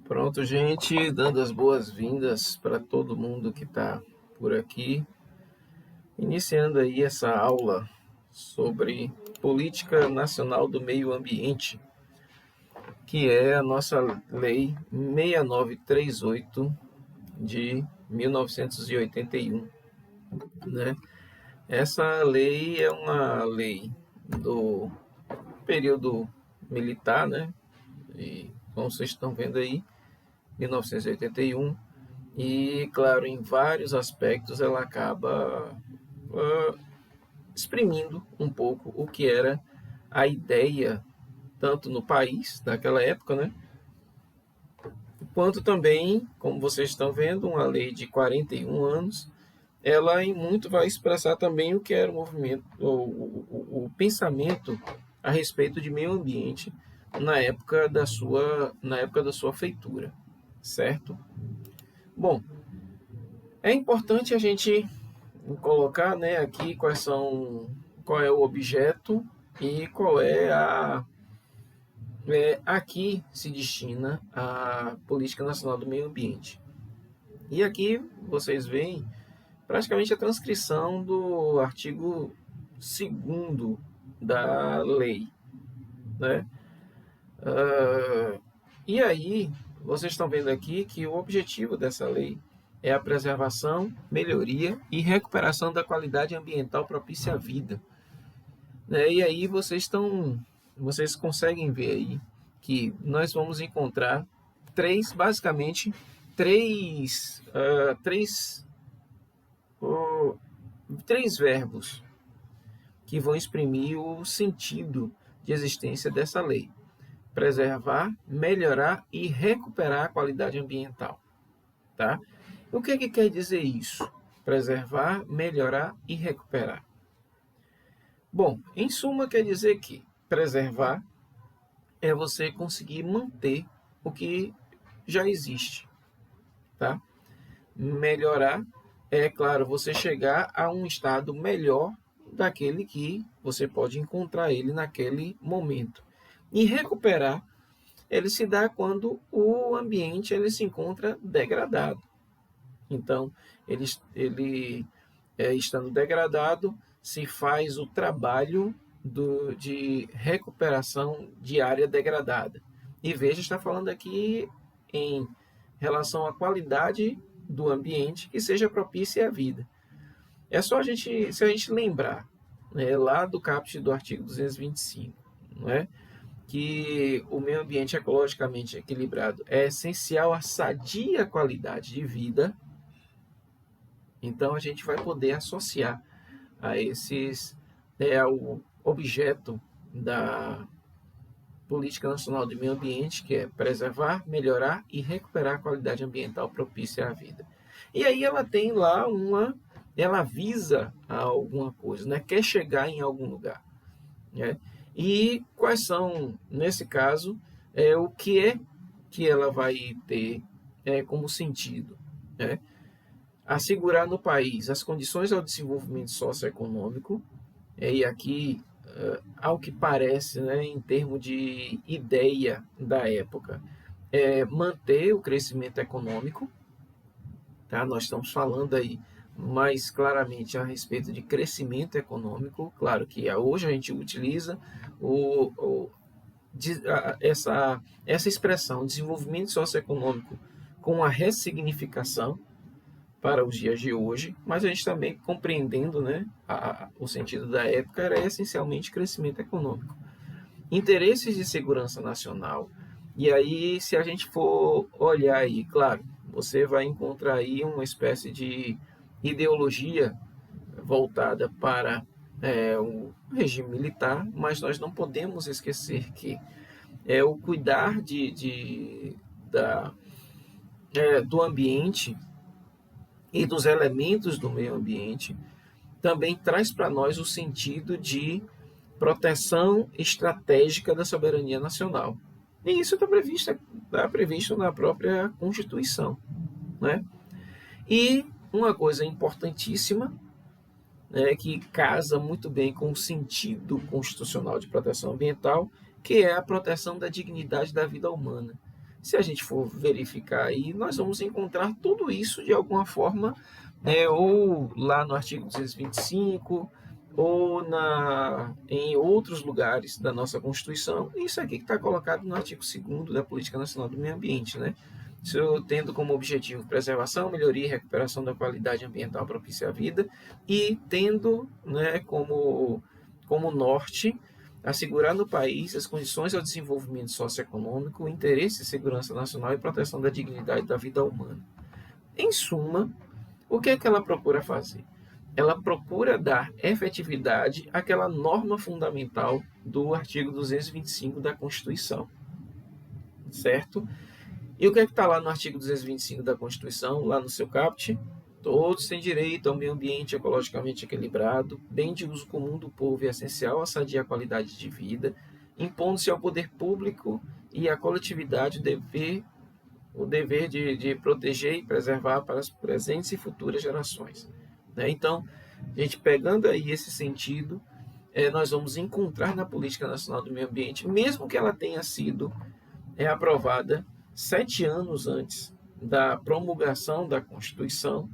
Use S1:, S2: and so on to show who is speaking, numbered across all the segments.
S1: Pronto, gente, dando as boas-vindas para todo mundo que está por aqui, iniciando aí essa aula sobre Política Nacional do Meio Ambiente, que é a nossa Lei 6938 de 1981, né? Essa lei é uma lei do período militar, né? E como vocês estão vendo aí, 1981. E, claro, em vários aspectos ela acaba exprimindo um pouco o que era a ideia, tanto no país daquela época, né? Quanto também, como vocês estão vendo, uma lei de 41 anos, ela em muito vai expressar também o que era o movimento, o pensamento a respeito de meio ambiente na época da sua feitura, certo? Bom, é importante a gente colocar, né, aqui qual é o objeto e qual é aqui se destina a Política Nacional do Meio Ambiente. E aqui vocês veem praticamente a transcrição do artigo 2º da lei, né? E aí, vocês estão vendo aqui que o objetivo dessa lei é a preservação, melhoria e recuperação da qualidade ambiental propícia à vida, né? E aí vocês conseguem ver aí que nós vamos encontrar basicamente, oh, três verbos que vão exprimir o sentido de existência dessa lei: preservar, melhorar e recuperar a qualidade ambiental, tá? O que quer dizer isso? Preservar, melhorar e recuperar. Bom, em suma, quer dizer que preservar é você conseguir manter o que já existe, tá? Melhorar é, claro, você chegar a um estado melhor daquele que você pode encontrar ele naquele momento. E recuperar, ele se dá quando o ambiente ele se encontra degradado. Então, estando degradado, se faz o trabalho de recuperação de área degradada. E veja, está falando aqui em relação à qualidade do ambiente que seja propícia à vida. É só se a gente lembrar, né, lá do caput do artigo 225, não é? Que o meio ambiente ecologicamente equilibrado é essencial à sadia qualidade de vida. Então a gente vai poder associar a ao objeto da Política Nacional do Meio Ambiente, que é preservar, melhorar e recuperar a qualidade ambiental propícia à vida. E aí ela visa a alguma coisa, né? Quer chegar em algum lugar, né? E quais são, nesse caso, o que é que ela vai ter como sentido, né? Assegurar no país as condições ao desenvolvimento socioeconômico, e aqui, ao que parece, né, em termos de ideia da época, manter o crescimento econômico, tá? Nós estamos falando aí mais claramente a respeito de crescimento econômico. Claro que hoje a gente utiliza o, o, essa expressão, desenvolvimento socioeconômico, com a ressignificação para os dias de hoje, mas a gente também compreendendo, né, o sentido da época era essencialmente crescimento econômico. Interesses de segurança nacional. E aí, se a gente for olhar aí, claro, você vai encontrar aí uma espécie de ideologia voltada para o regime militar, mas nós não podemos esquecer que o cuidar do ambiente e dos elementos do meio ambiente também traz para nós o sentido de proteção estratégica da soberania nacional. E isso está previsto na própria Constituição, né? E uma coisa importantíssima, né, que casa muito bem com o sentido constitucional de proteção ambiental, que é a proteção da dignidade da vida humana. Se a gente for verificar aí, nós vamos encontrar tudo isso de alguma forma, ou lá no artigo 225, ou em outros lugares da nossa Constituição. Isso aqui que está colocado no artigo 2º da Política Nacional do Meio Ambiente, né? Isso tendo como objetivo preservação, melhoria e recuperação da qualidade ambiental propícia à vida, e tendo, né, como norte assegurar no país as condições ao desenvolvimento socioeconômico, interesse e segurança nacional e proteção da dignidade da vida humana. Em suma, o que é que ela procura fazer? Ela procura dar efetividade àquela norma fundamental do artigo 225 da Constituição, certo? E o que é que está lá no artigo 225 da Constituição, lá no seu caput? Todos têm direito ao meio ambiente ecologicamente equilibrado, bem de uso comum do povo e essencial à sadia qualidade de vida, impondo-se ao poder público e à coletividade o dever de proteger e preservar para as presentes e futuras gerações. Então, a gente pegando aí esse sentido, nós vamos encontrar na Política Nacional do Meio Ambiente, mesmo que ela tenha sido aprovada 7 anos antes da promulgação da Constituição,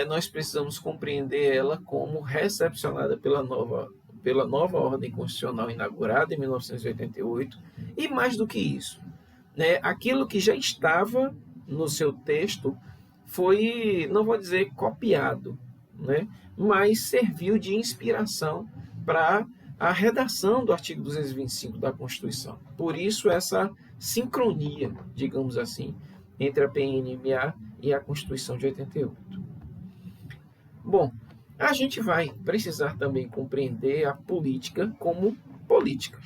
S1: nós precisamos compreender ela como recepcionada pela nova ordem constitucional inaugurada em 1988, e mais do que isso, aquilo que já estava no seu texto foi, não vou dizer copiado, mas serviu de inspiração para a redação do artigo 225 da Constituição. Por isso, essa sincronia, digamos assim, entre a PNMA e a Constituição de 88. Bom, a gente vai precisar também compreender a política como política,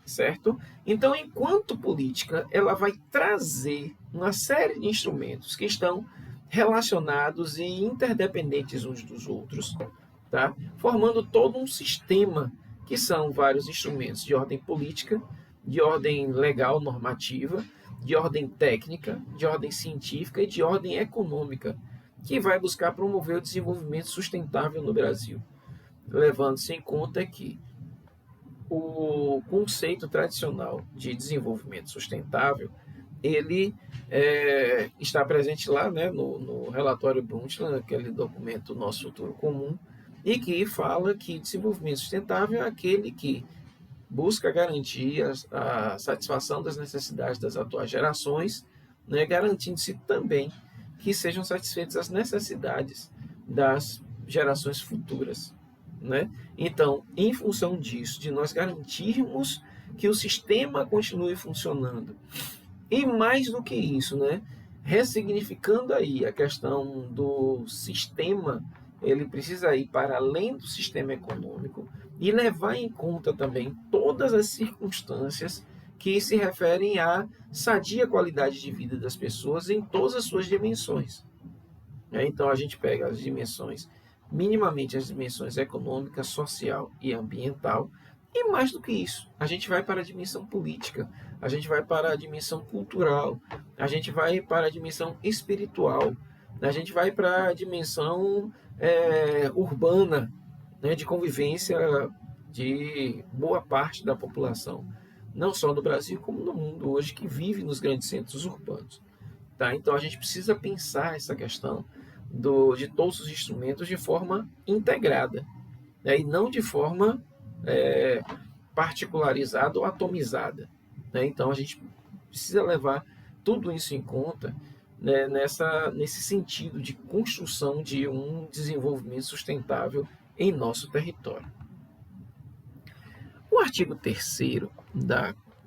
S1: certo? Então, enquanto política, ela vai trazer uma série de instrumentos que estão relacionados e interdependentes uns dos outros, tá? Formando todo um sistema que são vários instrumentos de ordem política, de ordem legal, normativa, de ordem técnica, de ordem científica e de ordem econômica, que vai buscar promover o desenvolvimento sustentável no Brasil, levando-se em conta que o conceito tradicional de desenvolvimento sustentável, ele está presente lá, no relatório Brundtland, aquele documento Nosso Futuro Comum, e que fala que desenvolvimento sustentável é aquele que busca garantir a satisfação das necessidades das atuais gerações, garantindo-se também que sejam satisfeitas as necessidades das gerações futuras. Então, em função disso, de nós garantirmos que o sistema continue funcionando, e mais do que isso, ressignificando aí a questão do sistema, ele precisa ir para além do sistema econômico e levar em conta também todas as circunstâncias que se referem à sadia qualidade de vida das pessoas em todas as suas dimensões. Então, a gente pega as dimensões, minimamente as dimensões econômica, social e ambiental, e mais do que isso, a gente vai para a dimensão política, a gente vai para a dimensão cultural, a gente vai para a dimensão espiritual, a gente vai para a dimensão urbana, de convivência de boa parte da população, não só no Brasil, como no mundo hoje, que vive nos grandes centros urbanos. Tá? Então, a gente precisa pensar essa questão de todos os instrumentos de forma integrada, e não de forma particularizada ou atomizada. Então, a gente precisa levar tudo isso em conta, nesse sentido de construção de um desenvolvimento sustentável em nosso território. O artigo 3º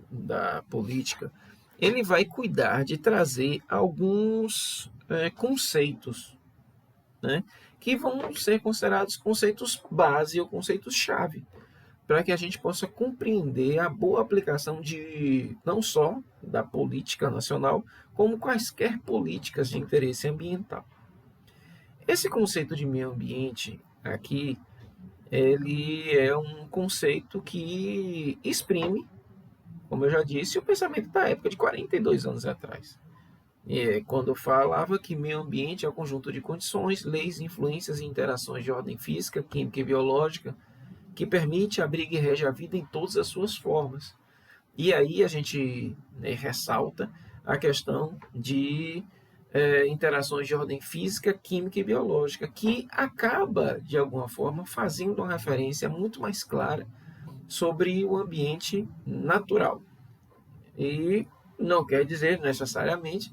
S1: da política, ele vai cuidar de trazer alguns conceitos, que vão ser considerados conceitos base ou conceitos-chave, para que a gente possa compreender a boa aplicação não só da política nacional, como quaisquer políticas de interesse ambiental. Esse conceito de meio ambiente aqui, ele é um conceito que exprime, como eu já disse, o pensamento da época de 42 anos atrás. Quando falava que meio ambiente é o conjunto de condições, leis, influências e interações de ordem física, química e biológica que permite, abriga e rege a vida em todas as suas formas. E aí a gente ressalta a questão de interações de ordem física, química e biológica, que acaba, de alguma forma, fazendo uma referência muito mais clara sobre o ambiente natural. E não quer dizer necessariamente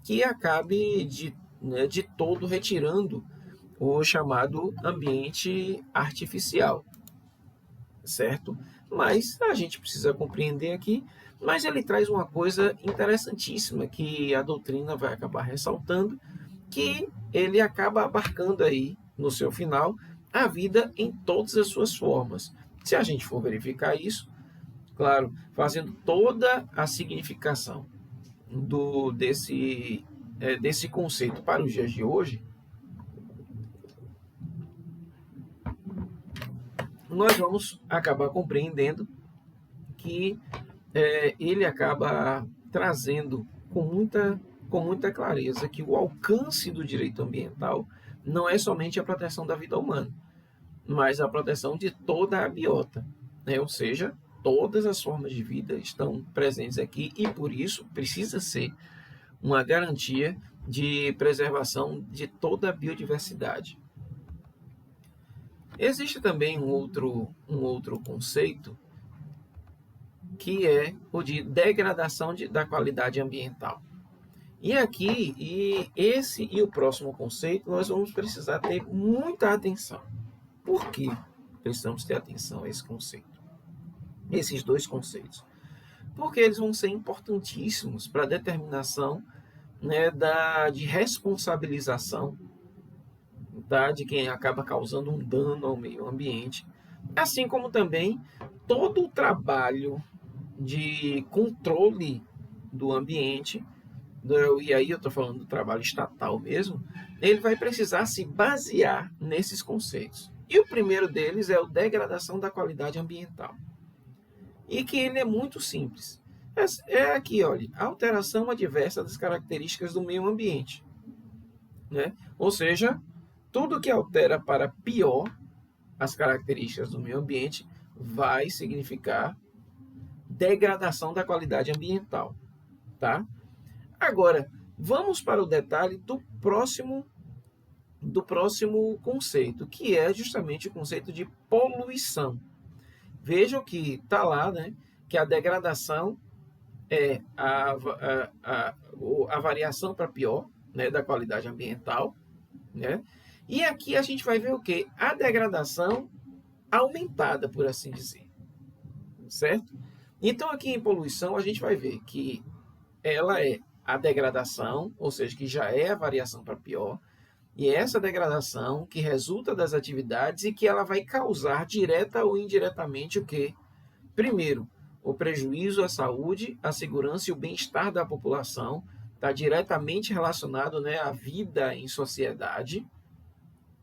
S1: que acabe de todo retirando o chamado ambiente artificial, certo? Mas a gente precisa compreender aqui, mas ele traz uma coisa interessantíssima que a doutrina vai acabar ressaltando, que ele acaba abarcando aí, no seu final, a vida em todas as suas formas. Se a gente for verificar isso, claro, fazendo toda a significação desse conceito para os dias de hoje, nós vamos acabar compreendendo que ele acaba trazendo com muita clareza que o alcance do direito ambiental não é somente a proteção da vida humana, mas a proteção de toda a biota, né? Ou seja, todas as formas de vida estão presentes aqui e, por isso, precisa ser uma garantia de preservação de toda a biodiversidade. Existe também um outro conceito, que é o de degradação da qualidade ambiental. E aqui, esse e o próximo conceito, nós vamos precisar ter muita atenção. Por que precisamos ter atenção a esse conceito? Esses dois conceitos. Porque eles vão ser importantíssimos para a determinação, né, de responsabilização, tá, de quem acaba causando um dano ao meio ambiente, assim como também todo o trabalho de controle do ambiente, e aí eu estou falando do trabalho estatal mesmo, ele vai precisar se basear nesses conceitos. E o primeiro deles é a degradação da qualidade ambiental. E que ele é muito simples. É aqui, olha, alteração adversa das características do meio ambiente, né? Ou seja, tudo que altera para pior as características do meio ambiente vai significar degradação da qualidade ambiental, tá? Agora, vamos para o detalhe do próximo conceito, que é justamente o conceito de poluição. Vejam que está lá, né, que a degradação é a variação para pior, né, da qualidade ambiental, né? E aqui a gente vai ver o quê? A degradação aumentada, por assim dizer, certo? Então, aqui em poluição, a gente vai ver que ela é a degradação, ou seja, que já é a variação para pior, e é essa degradação que resulta das atividades e que ela vai causar direta ou indiretamente o quê? Primeiro, o prejuízo à saúde, à segurança e o bem-estar da população, está diretamente relacionado, né, à vida em sociedade,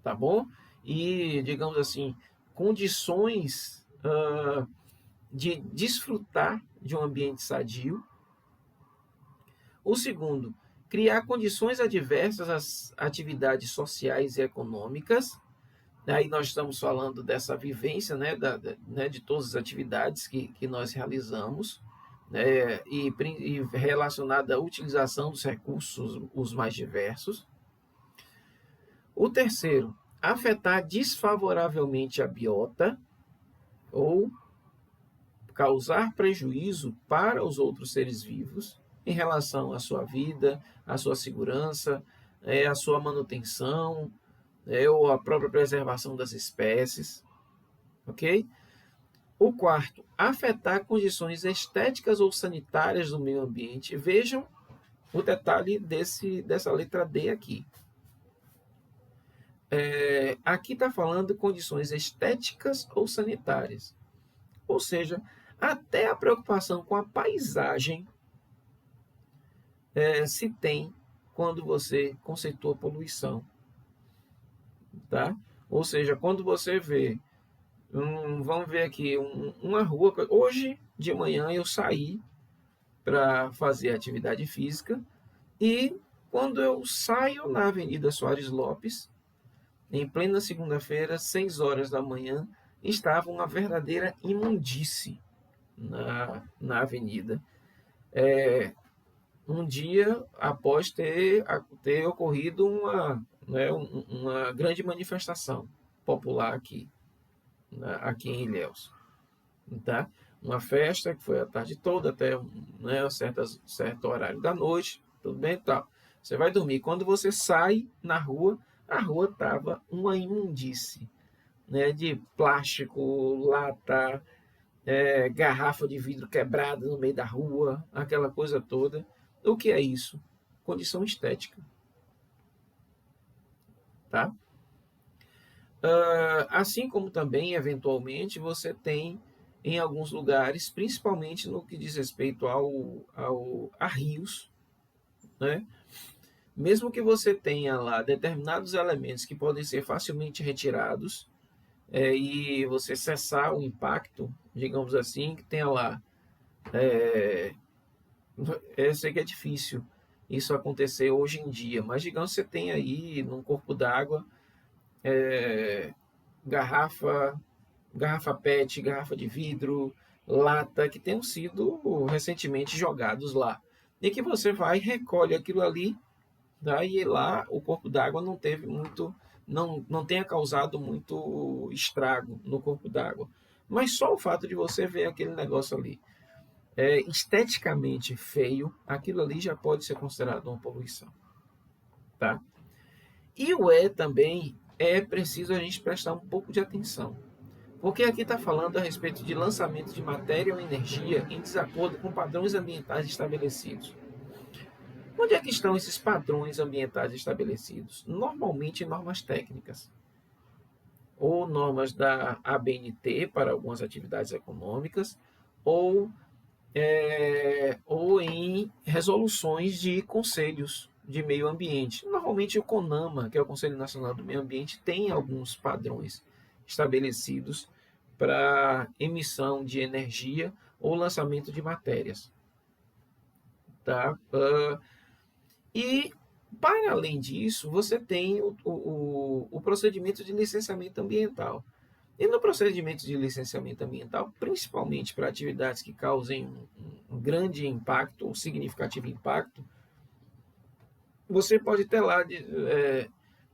S1: tá bom? E, digamos assim, condições de desfrutar de um ambiente sadio. O segundo, criar condições adversas às atividades sociais e econômicas. Aí nós estamos falando dessa vivência, né, de todas as atividades que nós realizamos, né, e relacionada à utilização dos recursos os mais diversos. O terceiro, afetar desfavoravelmente a biota ou causar prejuízo para os outros seres vivos em relação à sua vida, à sua segurança, à sua manutenção, ou à própria preservação das espécies, ok? O quarto, afetar condições estéticas ou sanitárias do meio ambiente. Vejam o detalhe dessa letra D aqui. Aqui está falando de condições estéticas ou sanitárias. Ou seja, até a preocupação com a paisagem se tem quando você conceitua poluição. Tá? Ou seja, quando você vê, vamos ver aqui, uma rua. Hoje de manhã eu saí para fazer atividade física e quando eu saio na Avenida Soares Lopes, em plena segunda-feira, 6 horas da manhã, estava uma verdadeira imundície na avenida. um dia após ter ocorrido uma grande manifestação popular aqui, né, aqui em Ilhéus, tá? Uma festa que foi a tarde toda até, né, certo horário da noite, tudo bem e tal. Você vai dormir. Quando você sai na rua, a rua estava uma imundície, né, de plástico, lata, garrafa de vidro quebrada no meio da rua, aquela coisa toda. O que é isso? Condição estética, tá? Assim como também, eventualmente, você tem em alguns lugares, principalmente no que diz respeito a rios, né? Mesmo que você tenha lá determinados elementos que podem ser facilmente retirados, e você cessar o impacto, digamos assim, que tenha lá. Eu sei que é difícil isso acontecer hoje em dia, mas digamos que você tem aí num corpo d'água garrafa, garrafa PET, garrafa de vidro, lata que tenham sido recentemente jogados lá. E que você vai, recolhe aquilo ali, daí lá o corpo d'água não teve muito, não tenha causado muito estrago no corpo d'água. Mas só o fato de você ver aquele negócio ali esteticamente feio, aquilo ali já pode ser considerado uma poluição, tá? E o também é preciso a gente prestar um pouco de atenção, porque aqui está falando a respeito de lançamento de matéria ou energia em desacordo com padrões ambientais estabelecidos. Onde é que estão esses padrões ambientais estabelecidos? Normalmente em normas técnicas, ou normas da ABNT para algumas atividades econômicas, ou ou em resoluções de conselhos de meio ambiente. Normalmente o CONAMA, que é o Conselho Nacional do Meio Ambiente, tem alguns padrões estabelecidos para emissão de energia ou lançamento de matérias. Tá? E, para além disso, você tem o procedimento de licenciamento ambiental. E no procedimento de licenciamento ambiental, principalmente para atividades que causem um grande impacto ou significativo impacto, você pode ter lá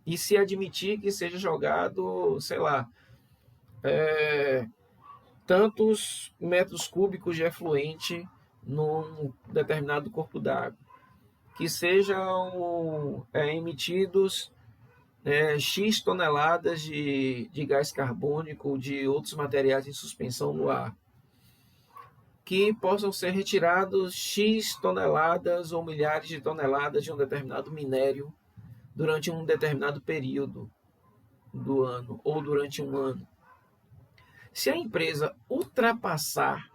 S1: e se admitir que seja jogado, sei lá, tantos metros cúbicos de efluente num determinado corpo d'água, que sejam emitidos X toneladas de gás carbônico ou de outros materiais em suspensão no ar, que possam ser retirados X toneladas ou milhares de toneladas de um determinado minério durante um determinado período do ano ou durante um ano. Se a empresa ultrapassar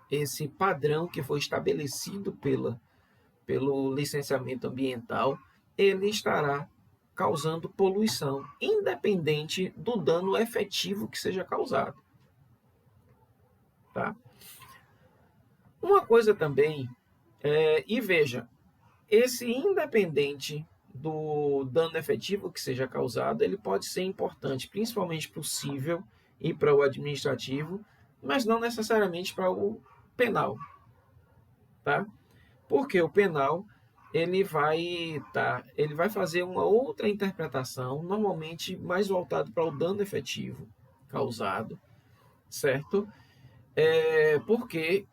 S1: esse padrão que foi estabelecido pelo licenciamento ambiental, ele estará causando poluição, independente do dano efetivo que seja causado. Tá? Uma coisa também, e veja, esse independente do dano efetivo que seja causado, ele pode ser importante, principalmente para o cível e para o administrativo, mas não necessariamente para o penal, tá? Porque o penal ele vai fazer uma outra interpretação, normalmente mais voltado para o dano efetivo causado, certo? Porque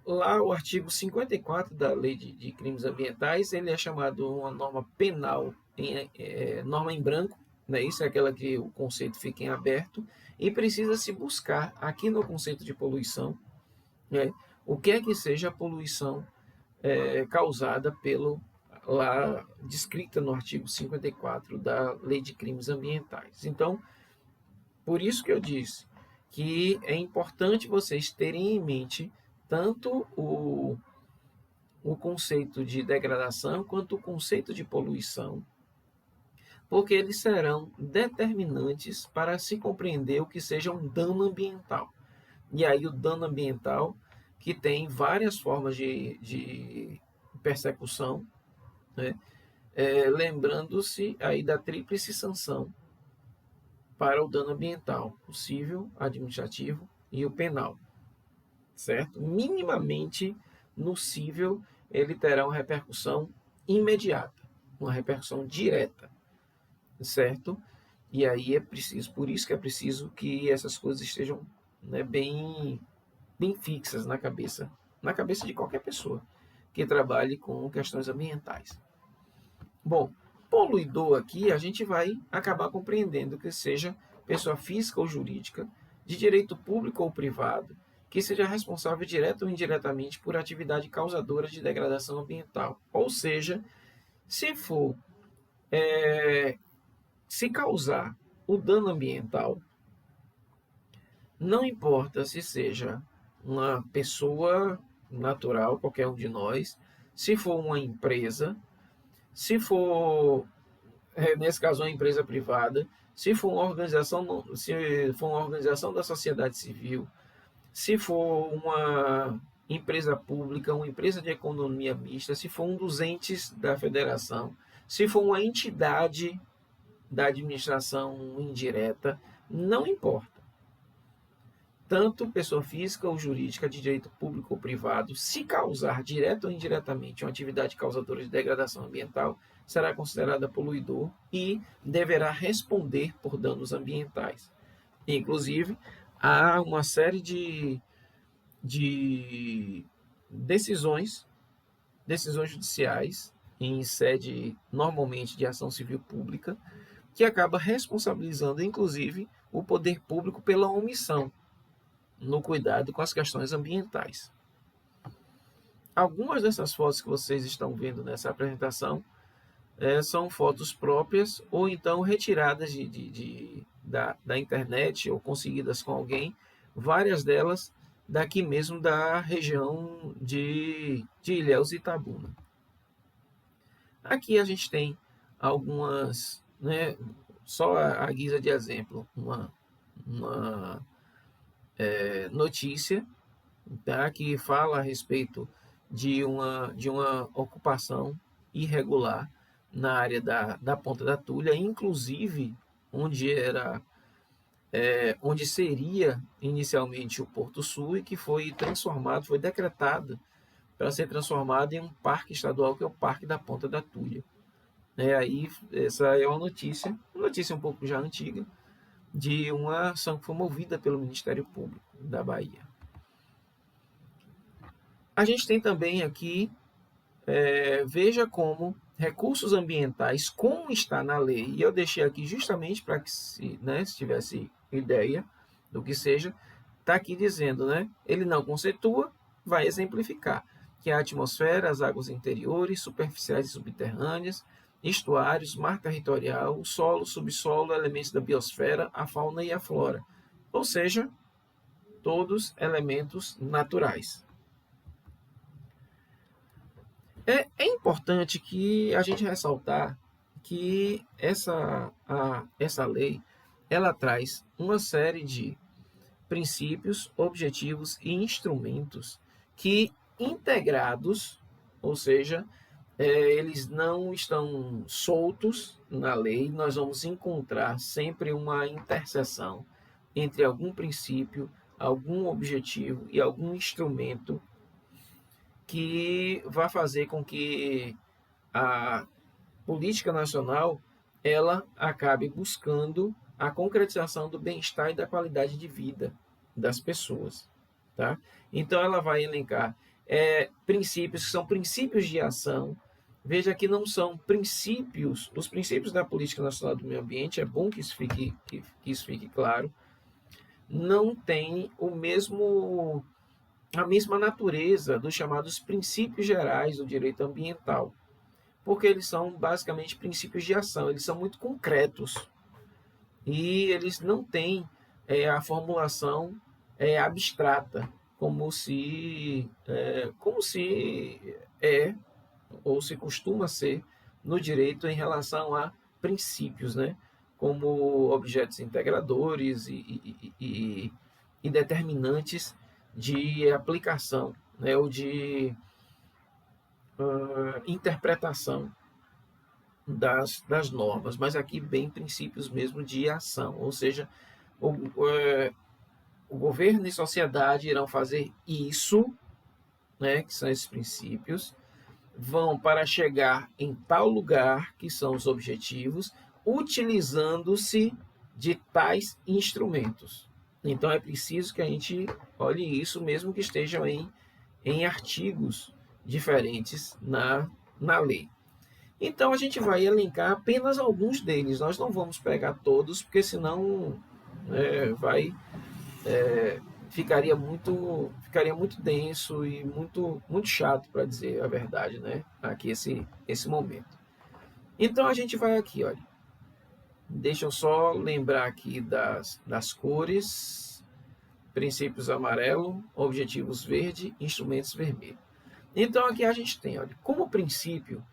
S1: lá o artigo 54 da Lei de Crimes Ambientais, ele é chamado uma norma penal, norma em branco, né? Isso é aquela que o conceito fica em aberto, e precisa se buscar aqui no conceito de poluição, né? O que é que seja a poluição causada pelo lá descrita no artigo 54 da Lei de Crimes Ambientais. Então, por isso que eu disse que é importante vocês terem em mente tanto o conceito de degradação quanto o conceito de poluição, porque eles serão determinantes para se compreender o que seja um dano ambiental. E aí o dano ambiental, que tem várias formas de persecução, né? Lembrando-se aí da tríplice sanção para o dano ambiental, o civil, administrativo e o penal, certo? Minimamente nocível, ele terá uma repercussão imediata, uma repercussão direta, certo? E aí é preciso, por isso que é preciso que essas coisas estejam, né, bem fixas na cabeça de qualquer pessoa que trabalhe com questões ambientais. Bom, poluidor aqui a gente vai acabar compreendendo que seja pessoa física ou jurídica, de direito público ou privado, que seja responsável direta ou indiretamente por atividade causadora de degradação ambiental. Ou seja, se for se causar o dano ambiental, não importa se seja uma pessoa natural, qualquer um de nós, se for uma empresa, se for, nesse caso, uma empresa privada, se for uma organização da sociedade civil, se for uma empresa pública, uma empresa de economia mista, se for um dos entes da federação, se for uma entidade da administração indireta, não importa. Tanto pessoa física ou jurídica de direito público ou privado, se causar direta ou indiretamente uma atividade causadora de degradação ambiental, será considerada poluidor e deverá responder por danos ambientais. Inclusive, há uma série de decisões judiciais em sede normalmente de ação civil pública, que acaba responsabilizando, inclusive, o poder público pela omissão no cuidado com as questões ambientais. Algumas dessas fotos que vocês estão vendo nessa apresentação são fotos próprias ou então retiradas da internet ou conseguidas com alguém, várias delas daqui mesmo da região de Ilhéus e Itabuna. Aqui a gente tem algumas, né, só a guisa de exemplo, uma notícia, tá, que fala a respeito de uma ocupação irregular na área da Ponta da Tulha, inclusive onde seria inicialmente o Porto Sul e que foi transformado, foi decretado para ser transformado em um parque estadual, que é o Parque da Ponta da Tulha. Aí, essa é uma notícia um pouco já antiga, de uma ação que foi movida pelo Ministério Público da Bahia. A gente tem também aqui, veja como recursos ambientais, como está na lei, e eu deixei aqui justamente para que, se tivesse ideia do que seja, está aqui dizendo, ele não conceitua, vai exemplificar, que a atmosfera, as águas interiores, superficiais e subterrâneas, estuários, mar territorial, o solo, subsolo, elementos da biosfera, a fauna e a flora. Ou seja, todos elementos naturais. É importante que a gente ressaltar que essa lei ela traz uma série de princípios, objetivos e instrumentos que integrados, ou seja, eles não estão soltos na lei, nós vamos encontrar sempre uma interseção entre algum princípio, algum objetivo e algum instrumento que vai fazer com que a política nacional ela acabe buscando a concretização do bem-estar e da qualidade de vida das pessoas. Tá? Então, ela vai elencar princípios que são princípios de ação. Veja que não são princípios, os princípios da Política Nacional do Meio Ambiente, é bom que isso fique claro, não tem a mesma natureza dos chamados princípios gerais do direito ambiental, porque eles são basicamente princípios de ação, eles são muito concretos e eles não têm a formulação abstrata, como se é ou se costuma ser no direito em relação a princípios, como objetos integradores e determinantes de aplicação, ou de interpretação das normas, mas aqui bem princípios mesmo de ação, ou seja, o governo e sociedade irão fazer isso né, que são esses princípios, vão para chegar em tal lugar, que são os objetivos, utilizando-se de tais instrumentos. Então é preciso que a gente olhe isso, mesmo que estejam em artigos diferentes na lei. Então a gente vai elencar apenas alguns deles, nós não vamos pegar todos, porque senão vai ficaria muito denso e muito chato, para dizer a verdade, né? Aqui esse momento. Então a gente vai aqui, olha. Deixa eu só lembrar aqui das cores: princípios amarelo, objetivos verde, instrumentos vermelho. Então aqui a gente tem, olha, como princípio,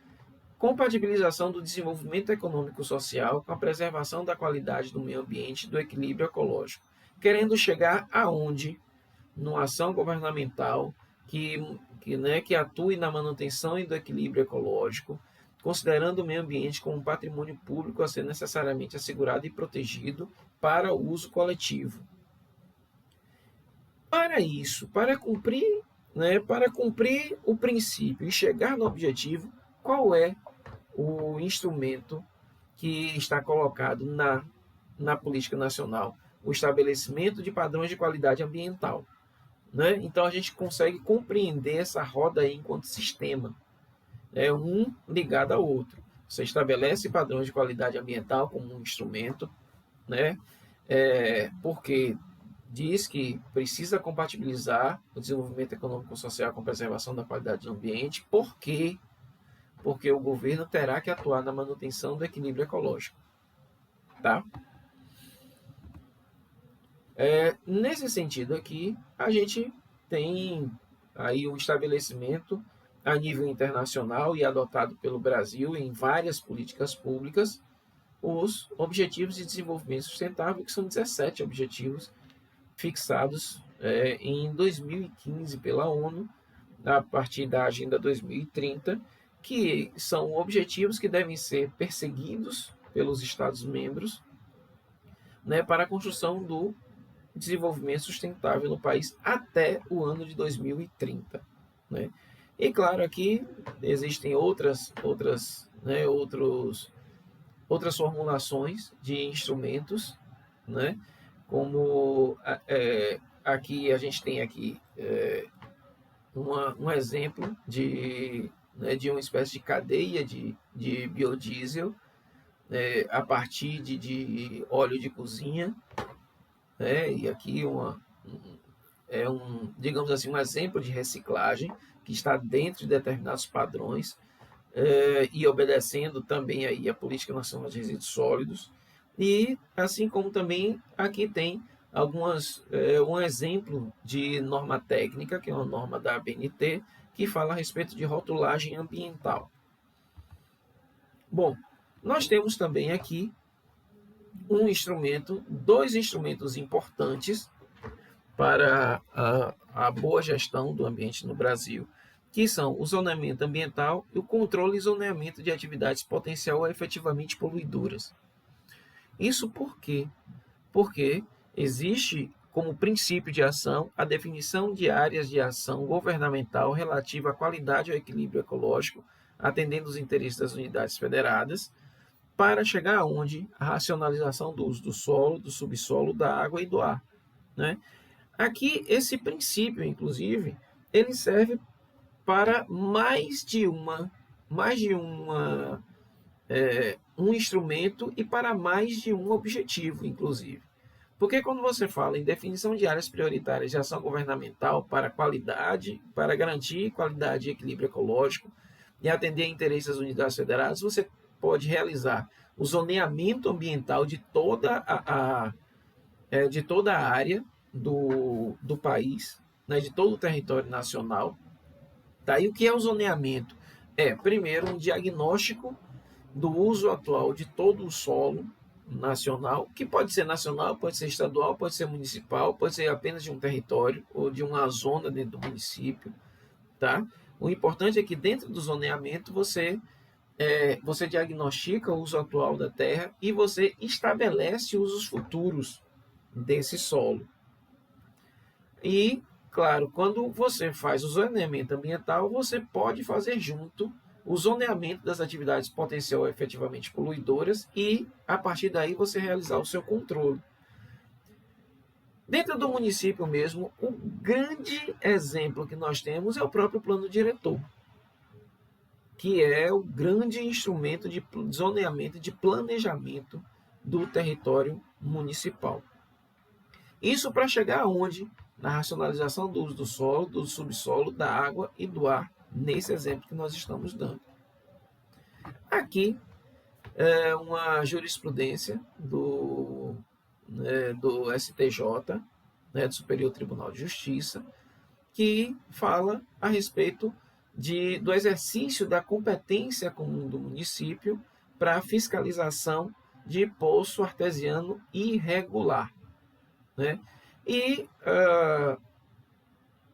S1: compatibilização do desenvolvimento econômico-social com a preservação da qualidade do meio ambiente e do equilíbrio ecológico, querendo chegar aonde? Numa ação governamental que atue na manutenção e do equilíbrio ecológico, considerando o meio ambiente como um patrimônio público a ser necessariamente assegurado e protegido para o uso coletivo. Para isso, para cumprir o princípio e chegar no objetivo, qual é o instrumento que está colocado na política nacional? O estabelecimento de padrões de qualidade ambiental. Né? Então a gente consegue compreender essa roda aí enquanto sistema, um ligado ao outro. Você estabelece padrões de qualidade ambiental como um instrumento, né? Porque diz que precisa compatibilizar o desenvolvimento econômico e social com a preservação da qualidade do ambiente. Por quê? Porque o governo terá que atuar na manutenção do equilíbrio ecológico. Tá? Nesse sentido aqui, a gente tem aí o estabelecimento a nível internacional e adotado pelo Brasil em várias políticas públicas, os Objetivos de Desenvolvimento Sustentável, que são 17 objetivos fixados em 2015 pela ONU, a partir da Agenda 2030, que são objetivos que devem ser perseguidos pelos Estados-membros, né, para a construção do desenvolvimento sustentável no país até o ano de 2030. Né? E claro, aqui existem outras formulações de instrumentos, né? Como aqui a gente tem aqui um exemplo de uma espécie de cadeia de biodiesel a partir de óleo de cozinha, e aqui digamos assim, um exemplo de reciclagem que está dentro de determinados padrões e obedecendo também aí a Política Nacional de Resíduos Sólidos. E assim como também aqui tem um exemplo de norma técnica, que é uma norma da ABNT, que fala a respeito de rotulagem ambiental. Bom, nós temos também aqui dois instrumentos importantes para a boa gestão do ambiente no Brasil, que são o zoneamento ambiental e o controle e zoneamento de atividades potencial ou efetivamente poluidoras. Isso por quê? Porque existe como princípio de ação a definição de áreas de ação governamental relativa à qualidade e ao equilíbrio ecológico, atendendo os interesses das unidades federadas, para chegar aonde? A racionalização do uso do solo, do subsolo, da água e do ar. Né? Aqui, esse princípio, inclusive, ele serve para um instrumento e para mais de um objetivo, inclusive. Porque quando você fala em definição de áreas prioritárias de ação governamental para garantir qualidade e equilíbrio ecológico e atender a interesses das unidades federadas, você pode realizar o zoneamento ambiental de toda a área do país, né, de todo o território nacional. Tá? E o que é o zoneamento? Primeiro, um diagnóstico do uso atual de todo o solo nacional, que pode ser nacional, pode ser estadual, pode ser municipal, pode ser apenas de um território ou de uma zona dentro do município. Tá? O importante é que dentro do zoneamento você diagnostica o uso atual da terra e você estabelece usos futuros desse solo. E Claro, quando você faz o zoneamento ambiental, você pode fazer junto o zoneamento das atividades potencial efetivamente poluidoras e, a partir daí, você realizar o seu controle. Dentro do município mesmo, o grande exemplo que nós temos é o próprio plano diretor, que é o grande instrumento de zoneamento e de planejamento do território municipal. Isso para chegar aonde? Na racionalização do uso do solo, do subsolo, da água e do ar, nesse exemplo que nós estamos dando. Aqui é uma jurisprudência do STJ, do Superior Tribunal de Justiça, que fala a respeito do exercício da competência comum do município para a fiscalização de poço artesiano irregular. Né? E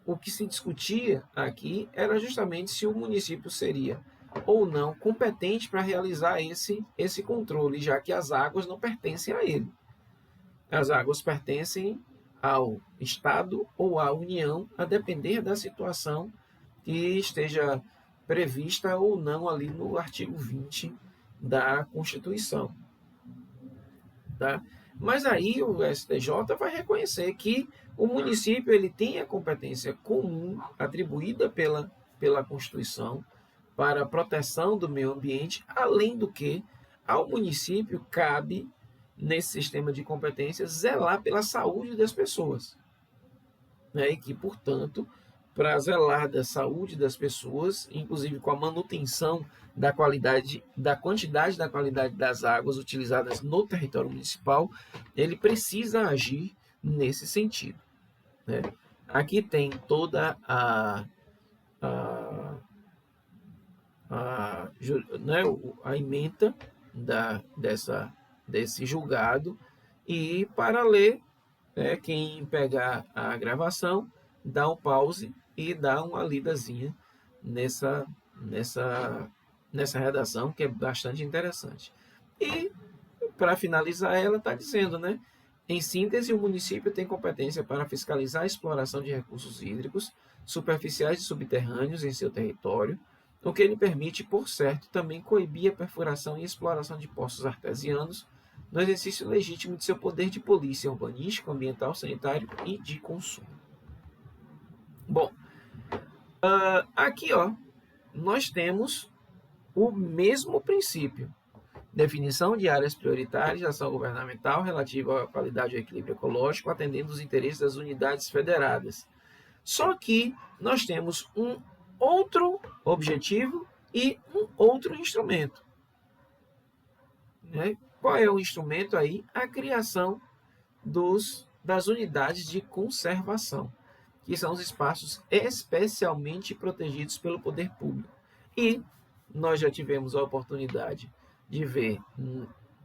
S1: o que se discutia aqui era justamente se o município seria ou não competente para realizar esse controle, já que as águas não pertencem a ele. As águas pertencem ao Estado ou à União, a depender da situação que esteja prevista ou não ali no artigo 20 da Constituição. Tá? Mas aí o STJ vai reconhecer que o município ele tem a competência comum atribuída pela Constituição para a proteção do meio ambiente, além do que ao município cabe, nesse sistema de competências, zelar pela saúde das pessoas. Né? E que, portanto, para zelar da saúde das pessoas, inclusive com a manutenção da qualidade, da quantidade da qualidade das águas utilizadas no território municipal, ele precisa agir nesse sentido. Né? Aqui tem toda né, a ementa desse julgado, e para ler, quem pegar a gravação, dá um pause e dá uma lidazinha nessa, nessa redação, que é bastante interessante. E, para finalizar, ela está dizendo, né? Em síntese, o município tem competência para fiscalizar a exploração de recursos hídricos, superficiais e subterrâneos em seu território, o que lhe permite, por certo, também coibir a perfuração e exploração de poços artesianos, no exercício legítimo de seu poder de polícia urbanístico, ambiental, sanitário e de consumo. Bom, aqui nós temos o mesmo princípio. Definição de áreas prioritárias de ação governamental relativa à qualidade e ao equilíbrio ecológico, atendendo os interesses das unidades federadas. Só que nós temos um outro objetivo e um outro instrumento. Né? Qual é o instrumento aí? A criação das unidades de conservação, que são os espaços especialmente protegidos pelo poder público. E nós já tivemos a oportunidade de ver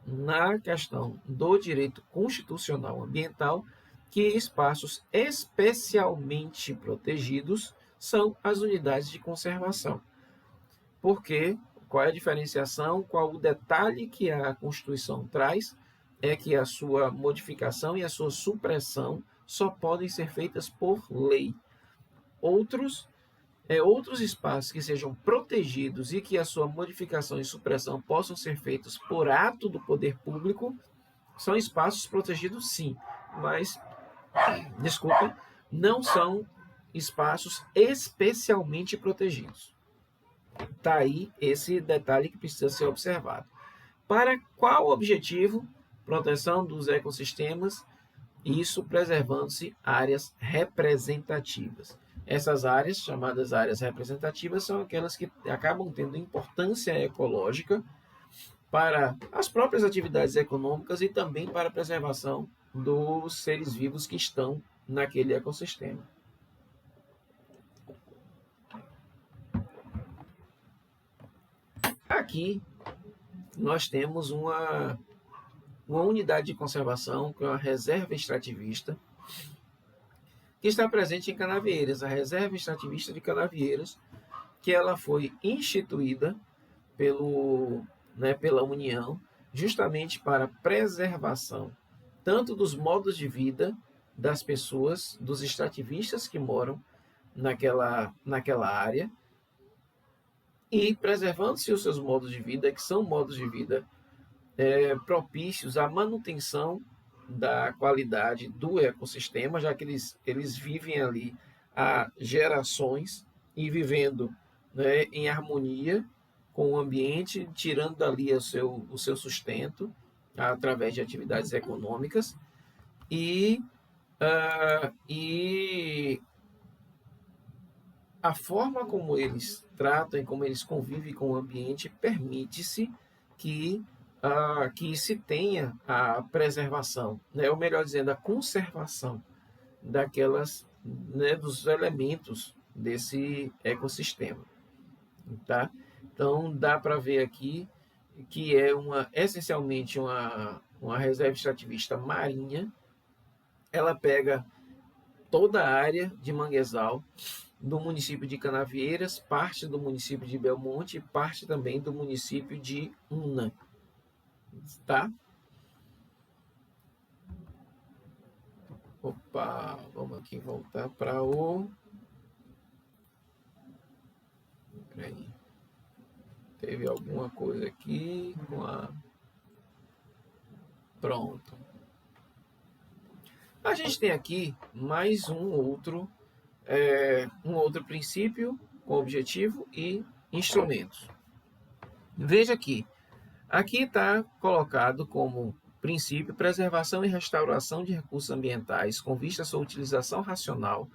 S1: na questão do direito constitucional ambiental que espaços especialmente protegidos são as unidades de conservação. Porque qual é a diferenciação, qual o detalhe que a Constituição traz é que a sua modificação e a sua supressão só podem ser feitas por lei. Outros espaços que sejam protegidos e que a sua modificação e supressão possam ser feitos por ato do poder público são espaços protegidos, sim, mas, desculpem, não são espaços especialmente protegidos. Está aí esse detalhe que precisa ser observado. Para qual objetivo? Proteção dos ecossistemas, isso preservando-se áreas representativas. Essas áreas, chamadas áreas representativas, são aquelas que acabam tendo importância ecológica para as próprias atividades econômicas e também para a preservação dos seres vivos que estão naquele ecossistema. Aqui nós temos uma unidade de conservação, que é uma reserva extrativista, que está presente em Canavieiras, a Reserva Extrativista de Canavieiras, que ela foi instituída pela União, justamente para preservação tanto dos modos de vida das pessoas, dos extrativistas que moram naquela área, e preservando-se os seus modos de vida, que são modos de vida propícios à manutenção da qualidade do ecossistema, já que eles vivem ali há gerações e vivendo, né, em harmonia com o ambiente, tirando dali o seu sustento através de atividades econômicas e a forma como eles tratam e como eles convivem com o ambiente permite-se que se tenha a preservação, né? Ou melhor dizendo, a conservação daquelas, né, dos elementos desse ecossistema, tá? Então dá para ver aqui que é essencialmente uma reserva extrativista marinha. Ela pega toda a área de manguezal do município de Canavieiras, parte do município de Belmonte e parte também do município de Una, tá? Opa, vamos aqui voltar para o... Peraí. Teve alguma coisa aqui com a... Pronto. A gente tem aqui mais um outro princípio com objetivo e instrumentos. Veja aqui está colocado como princípio preservação e restauração de recursos ambientais com vista à sua utilização racional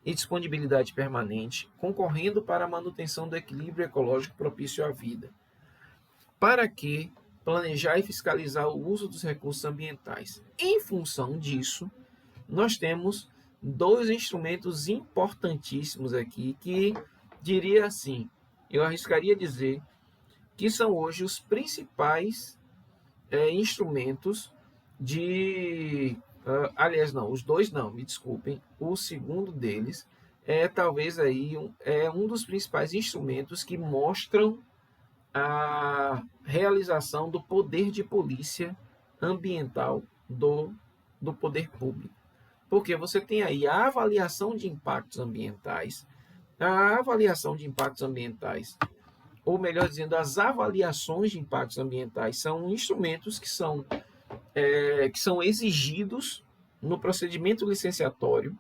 S1: e disponibilidade permanente, concorrendo para a manutenção do equilíbrio ecológico propício à vida. Para que planejar e fiscalizar o uso dos recursos ambientais. Em função disso, nós temos dois instrumentos importantíssimos aqui que, diria assim, eu arriscaria dizer que são hoje os principais instrumentos de... aliás, não, os dois não, me desculpem. O segundo deles é talvez aí um dos principais instrumentos que mostram a realização do poder de polícia ambiental do poder público. Porque você tem aí a avaliação de impactos ambientais, ou melhor dizendo, as avaliações de impactos ambientais são instrumentos que são exigidos no procedimento licenciatório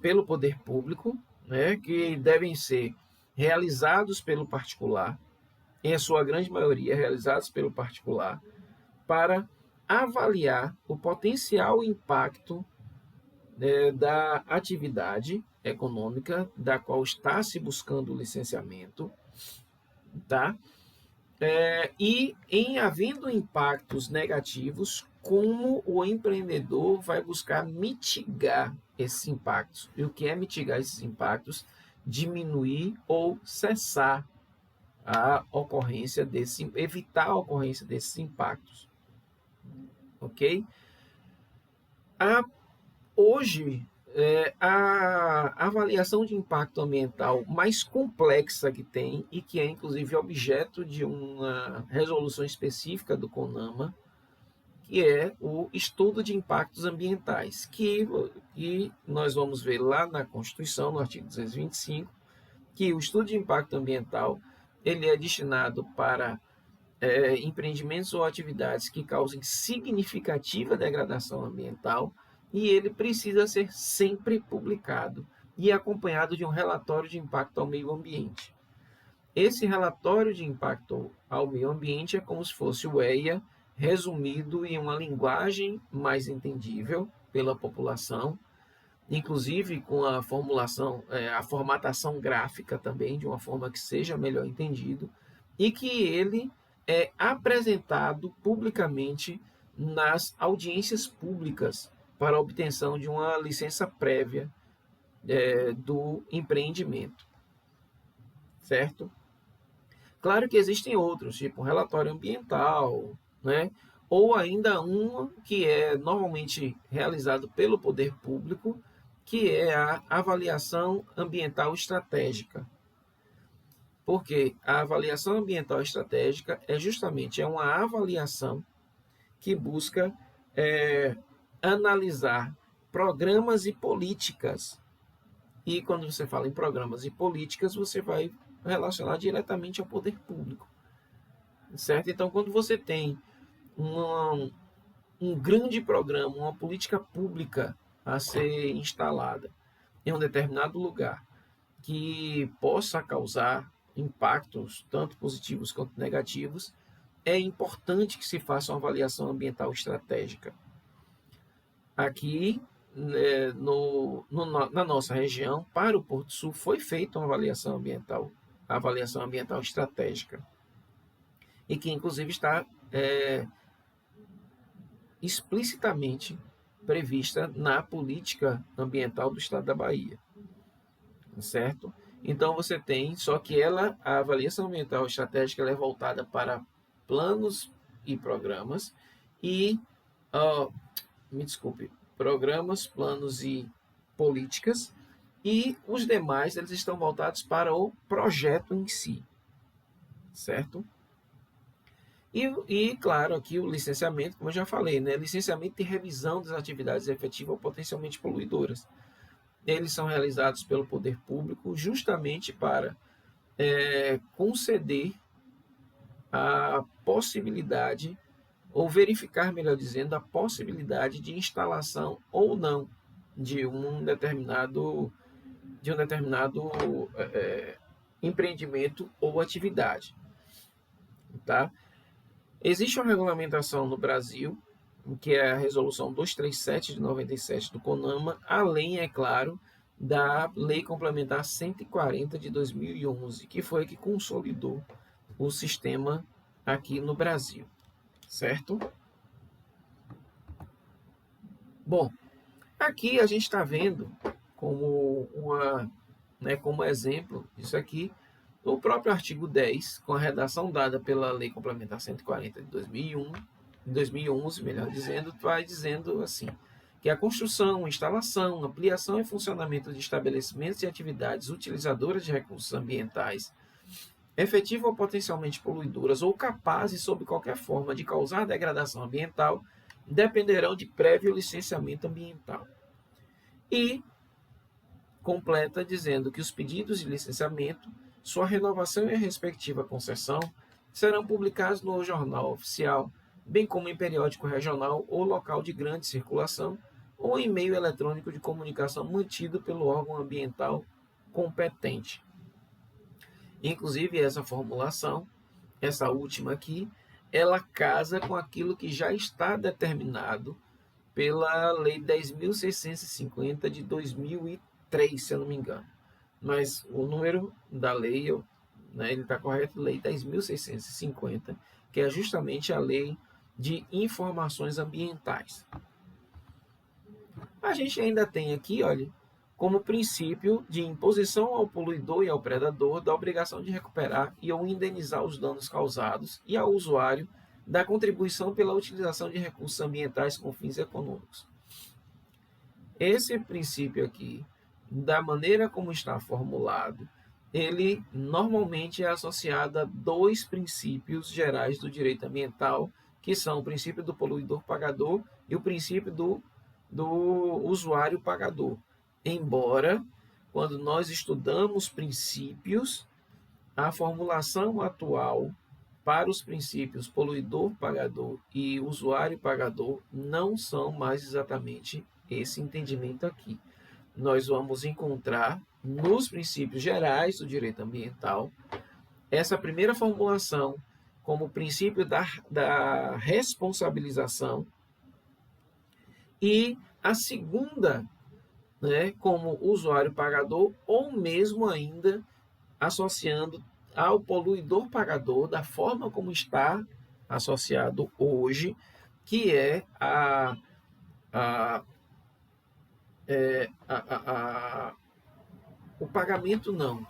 S1: pelo poder público, né, que devem ser realizados pelo particular, em sua grande maioria realizados pelo particular, para avaliar o potencial impacto da atividade econômica da qual está se buscando o licenciamento, tá? E em havendo impactos negativos, como o empreendedor vai buscar mitigar esses impactos. E o que é mitigar esses impactos? Diminuir ou cessar a ocorrência evitar a ocorrência desses impactos. Ok? Hoje, a avaliação de impacto ambiental mais complexa que tem, e que é inclusive objeto de uma resolução específica do CONAMA, que é o estudo de impactos ambientais, que nós vamos ver lá na Constituição, no artigo 225, que o estudo de impacto ambiental ele é destinado para empreendimentos ou atividades que causem significativa degradação ambiental, e ele precisa ser sempre publicado e acompanhado de um relatório de impacto ao meio ambiente. Esse relatório de impacto ao meio ambiente é como se fosse o EIA resumido em uma linguagem mais entendível pela população, inclusive com a formatação gráfica também, de uma forma que seja melhor entendido, e que ele é apresentado publicamente nas audiências públicas para a obtenção de uma licença prévia do empreendimento, certo? Claro que existem outros, tipo um relatório ambiental, né? Ou ainda um que é normalmente realizado pelo poder público, que é a avaliação ambiental estratégica. Porque a avaliação ambiental estratégica é justamente uma avaliação que busca analisar programas e políticas. E quando você fala em programas e políticas, você vai relacionar diretamente ao poder público, certo? Então, quando você tem um, um grande programa, uma política pública a ser instalada em um determinado lugar, que possa causar impactos tanto positivos quanto negativos, é importante que se faça uma avaliação ambiental estratégica. Aqui, né, na nossa região, para o Porto Sul, foi feita uma avaliação ambiental estratégica, e que inclusive está explicitamente prevista na política ambiental do estado da Bahia, certo? Então você tem, só que a avaliação ambiental estratégica ela é voltada para planos e programas e, uh, me desculpe, programas, planos e políticas, e os demais eles estão voltados para o projeto em si, certo? Claro, aqui o licenciamento, como eu já falei, né? Licenciamento e revisão das atividades efetivas ou potencialmente poluidoras. Eles são realizados pelo poder público justamente para conceder a possibilidade, ou verificar, melhor dizendo, a possibilidade de instalação ou não de um determinado empreendimento ou atividade. Tá? Existe uma regulamentação no Brasil, que é a Resolução 237 de 97 do CONAMA, além, é claro, da Lei Complementar 140 de 2011, que foi a que consolidou o sistema aqui no Brasil, certo? Bom, aqui a gente está vendo como exemplo isso aqui, o próprio artigo 10, com a redação dada pela Lei Complementar 140 de 2011, melhor dizendo, vai dizendo assim, que a construção, instalação, ampliação e funcionamento de estabelecimentos e atividades utilizadoras de recursos ambientais, efetiva ou potencialmente poluidoras ou capazes, sob qualquer forma, de causar degradação ambiental, dependerão de prévio licenciamento ambiental. E completa dizendo que os pedidos de licenciamento, sua renovação e a respectiva concessão serão publicados no Jornal Oficial, bem como em periódico regional ou local de grande circulação, ou em meio eletrônico de comunicação mantido pelo órgão ambiental competente. Inclusive, essa formulação, essa última aqui, ela casa com aquilo que já está determinado pela Lei 10.650 de 2003, se eu não me engano. Mas o número da lei, ele está correto, Lei 10.650, que é justamente a lei de informações ambientais. A gente ainda tem aqui, olha, como princípio de imposição ao poluidor e ao predador da obrigação de recuperar e ou indenizar os danos causados e ao usuário da contribuição pela utilização de recursos ambientais com fins econômicos. Esse princípio aqui, da maneira como está formulado, ele normalmente é associado a dois princípios gerais do direito ambiental, que são o princípio do poluidor pagador e o princípio do usuário pagador. Embora, quando nós estudamos princípios, a formulação atual para os princípios poluidor pagador e usuário pagador não são mais exatamente esse entendimento aqui. Nós vamos encontrar nos princípios gerais do direito ambiental essa primeira formulação como princípio da responsabilização e a segunda, como usuário pagador, ou mesmo ainda associando ao poluidor pagador da forma como está associado hoje, que é o pagamento não.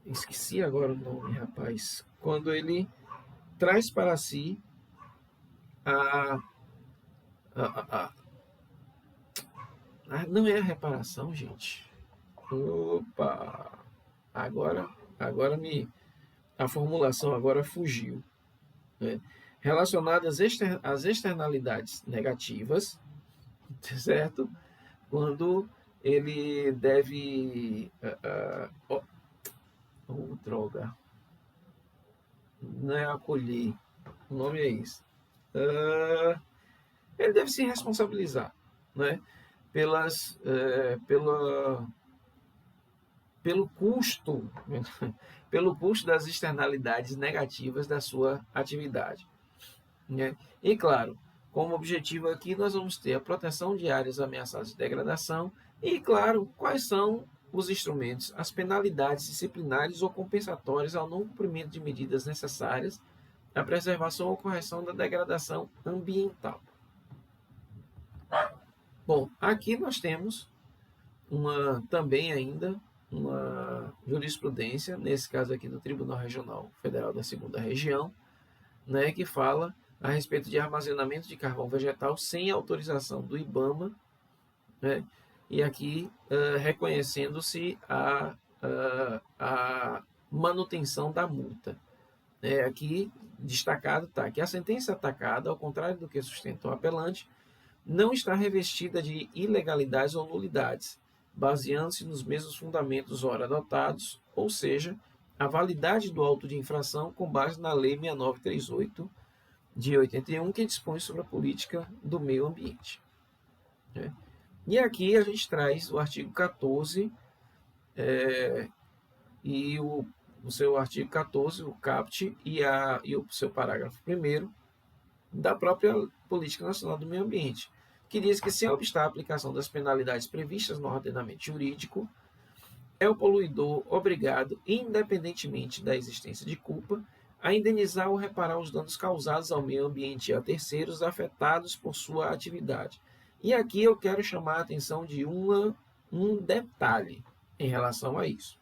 S1: Esqueci agora o nome, rapaz. Quando ele traz para si não é a reparação, gente. Opa! Agora me a formulação agora fugiu, né? Relacionadas às externalidades negativas, certo? Quando ele deve... droga. Não é acolher. O nome é isso. Ele deve se responsabilizar, né? Pelo custo, pelo custo das externalidades negativas da sua atividade, né? E claro, como objetivo aqui nós vamos ter a proteção de áreas ameaçadas de degradação e, claro, quais são os instrumentos, as penalidades disciplinares ou compensatórias ao não cumprimento de medidas necessárias à preservação ou correção da degradação ambiental. Bom, aqui nós temos também ainda uma jurisprudência, nesse caso aqui do Tribunal Regional Federal da Segunda Região, né, que fala a respeito de armazenamento de carvão vegetal sem autorização do IBAMA, né, e aqui reconhecendo-se a manutenção da multa. Aqui destacado está que a sentença atacada, ao contrário do que sustenta o apelante, não está revestida de ilegalidades ou nulidades, baseando-se nos mesmos fundamentos ora adotados, ou seja, a validade do auto de infração com base na Lei 6938 de 81, que dispõe sobre a política do meio ambiente. E aqui a gente traz o artigo 14 e o seu artigo 14, o caput, e o seu parágrafo 1º da própria Política Nacional do Meio Ambiente, que diz que, sem obstar a aplicação das penalidades previstas no ordenamento jurídico, é o poluidor obrigado, independentemente da existência de culpa, a indenizar ou reparar os danos causados ao meio ambiente e a terceiros afetados por sua atividade. E aqui eu quero chamar a atenção de um detalhe em relação a isso.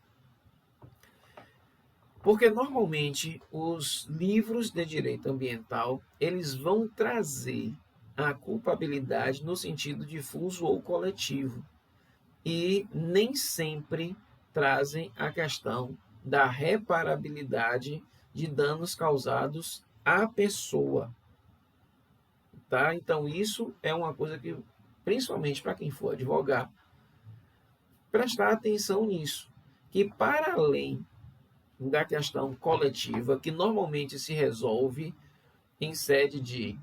S1: Porque normalmente os livros de direito ambiental, eles vão trazer a culpabilidade no sentido difuso ou coletivo, e nem sempre trazem a questão da reparabilidade de danos causados à pessoa. Tá? Então isso é uma coisa que, principalmente para quem for advogar, prestar atenção nisso, que para além da questão coletiva, que normalmente se resolve em sede de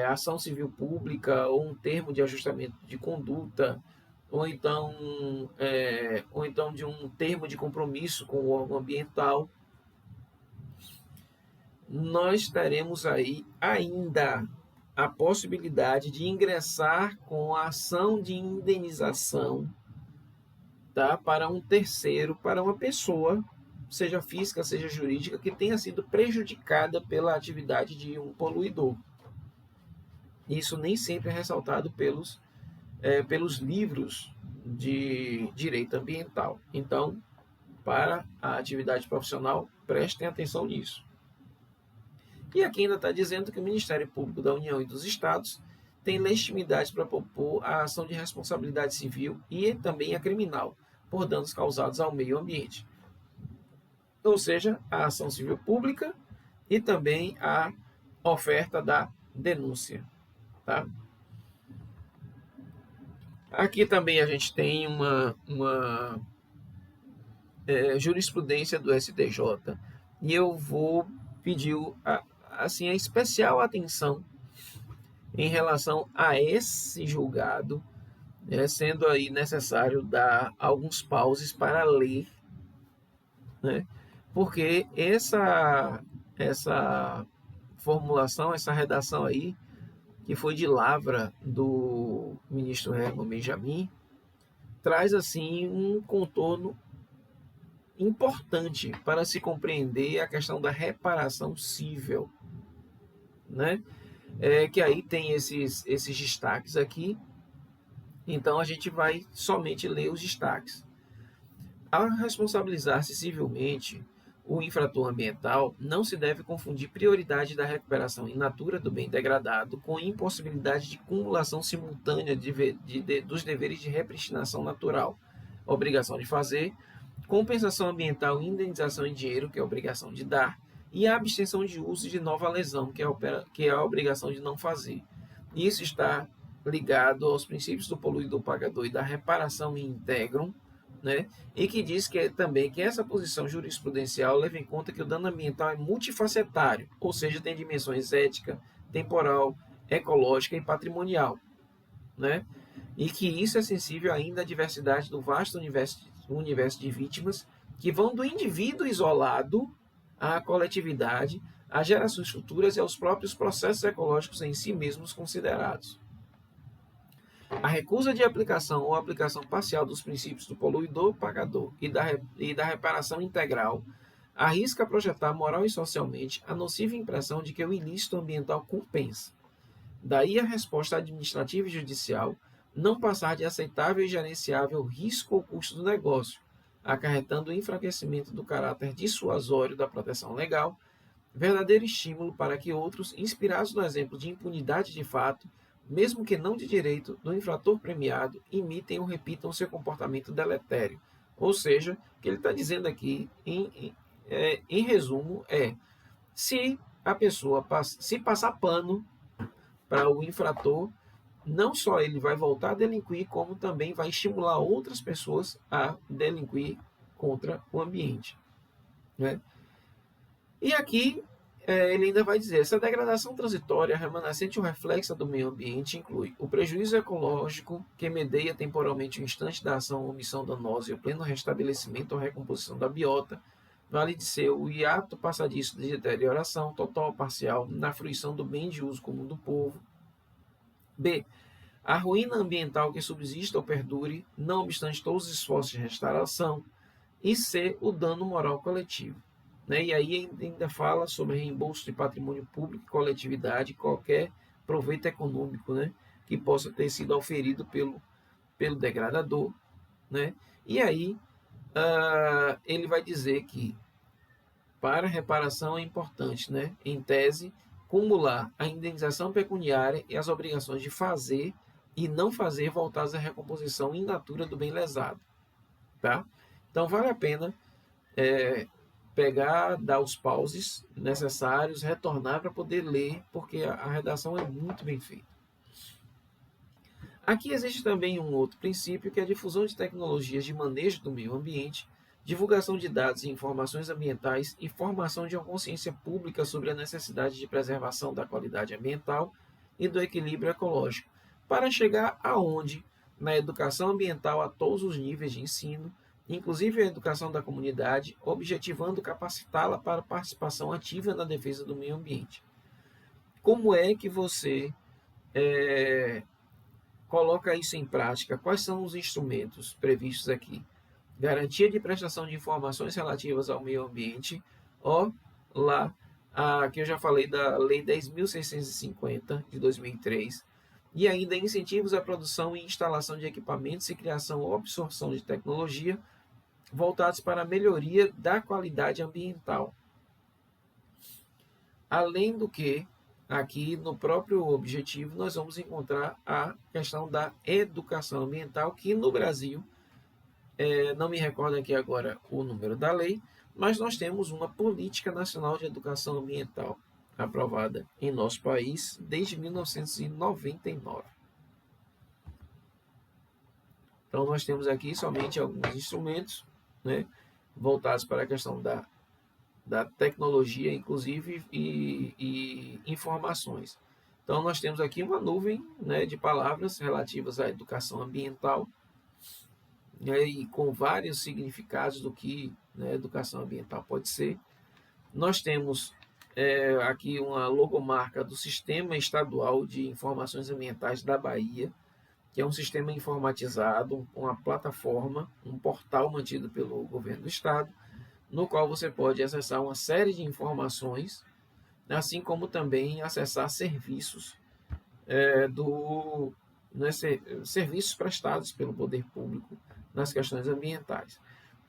S1: ação civil pública ou um termo de ajustamento de conduta, ou então de um termo de compromisso com o órgão ambiental, nós teremos aí ainda a possibilidade de ingressar com a ação de indenização, tá, para um terceiro, para uma pessoa, seja física, seja jurídica, que tenha sido prejudicada pela atividade de um poluidor. Isso nem sempre é ressaltado pelos livros de direito ambiental. Então, para a atividade profissional, prestem atenção nisso. E aqui ainda está dizendo que o Ministério Público da União e dos Estados tem legitimidade para propor a ação de responsabilidade civil e também a criminal por danos causados ao meio ambiente. Ou seja, a ação civil pública e também a oferta da denúncia. Tá? Aqui também a gente tem uma jurisprudência do STJ, e eu vou pedir a especial atenção em relação a esse julgado, sendo aí necessário dar alguns pauses para ler, né? Porque essa formulação, essa redação aí, que foi de lavra do ministro Herman Benjamin, traz assim um contorno importante para se compreender a questão da reparação cível, né? Que aí tem esses destaques aqui, então a gente vai somente ler os destaques. Ao responsabilizar-se civilmente o infrator ambiental, não se deve confundir prioridade da recuperação in natura do bem degradado com impossibilidade de cumulação simultânea dos deveres de repristinação natural, obrigação de fazer compensação ambiental e indenização em dinheiro, que é a obrigação de dar, e a abstenção de uso de nova lesão, que é a obrigação de não fazer. Isso está ligado aos princípios do poluidor-pagador e da reparação in integrum, né? E que diz também que essa posição jurisprudencial leva em conta que o dano ambiental é multifacetário, ou seja, tem dimensões ética, temporal, ecológica e patrimonial, né? E que isso é sensível ainda à diversidade do vasto universo de vítimas que vão do indivíduo isolado à coletividade, às gerações futuras e aos próprios processos ecológicos em si mesmos considerados. A recusa de aplicação ou aplicação parcial dos princípios do poluidor-pagador e da reparação integral arrisca projetar moral e socialmente a nociva impressão de que o ilícito ambiental compensa. Daí a resposta administrativa e judicial não passar de aceitável e gerenciável risco ou custo do negócio, acarretando o enfraquecimento do caráter dissuasório da proteção legal, verdadeiro estímulo para que outros, inspirados no exemplo de impunidade de fato, mesmo que não de direito, do infrator premiado, imitem ou repitam seu comportamento deletério. Ou seja, o que ele está dizendo aqui, em resumo, se a pessoa se passar pano para o infrator, não só ele vai voltar a delinquir, como também vai estimular outras pessoas a delinquir contra o ambiente, né? E aqui ele ainda vai dizer: essa degradação transitória, remanescente ou reflexa do meio ambiente, inclui o prejuízo ecológico que medeia temporalmente o instante da ação ou omissão danosa e o pleno restabelecimento ou recomposição da biota, vale de ser o hiato passadiço de deterioração total ou parcial na fruição do bem de uso comum do povo. B. A ruína ambiental que subsista ou perdure, não obstante todos os esforços de restauração. E C. O dano moral coletivo. Né? E aí ainda fala sobre reembolso de patrimônio público e coletividade, qualquer proveito econômico, né, que possa ter sido auferido pelo degradador. Né? E aí ele vai dizer que para reparação é importante, né, em tese, cumular a indenização pecuniária e as obrigações de fazer e não fazer voltadas à recomposição in natura do bem lesado. Tá? Então vale a pena pegar, dar os pauses necessários, retornar para poder ler, porque a redação é muito bem feita. Aqui existe também um outro princípio, que é a difusão de tecnologias de manejo do meio ambiente, divulgação de dados e informações ambientais e formação de uma consciência pública sobre a necessidade de preservação da qualidade ambiental e do equilíbrio ecológico, para chegar aonde? Na educação ambiental a todos os níveis de ensino, inclusive a educação da comunidade, objetivando capacitá-la para participação ativa na defesa do meio ambiente. Como é que você coloca isso em prática? Quais são os instrumentos previstos aqui? Garantia de prestação de informações relativas ao meio ambiente, que eu já falei da Lei 10.650 de 2003, e ainda incentivos à produção e instalação de equipamentos e criação ou absorção de tecnologia voltados para a melhoria da qualidade ambiental. Além do que, aqui no próprio objetivo, nós vamos encontrar a questão da educação ambiental, que no Brasil, não me recordo aqui agora o número da lei, mas nós temos uma Política Nacional de Educação Ambiental aprovada em nosso país desde 1999. Então, nós temos aqui somente alguns instrumentos, né, voltados para a questão da tecnologia, inclusive, e informações. Então, nós temos aqui uma nuvem, né, de palavras relativas à educação ambiental, né, e com vários significados do que, né, educação ambiental pode ser. Nós temos aqui uma logomarca do Sistema Estadual de Informações Ambientais da Bahia, que é um sistema informatizado, uma plataforma, um portal mantido pelo governo do estado, no qual você pode acessar uma série de informações, assim como também acessar serviços serviços prestados pelo poder público nas questões ambientais.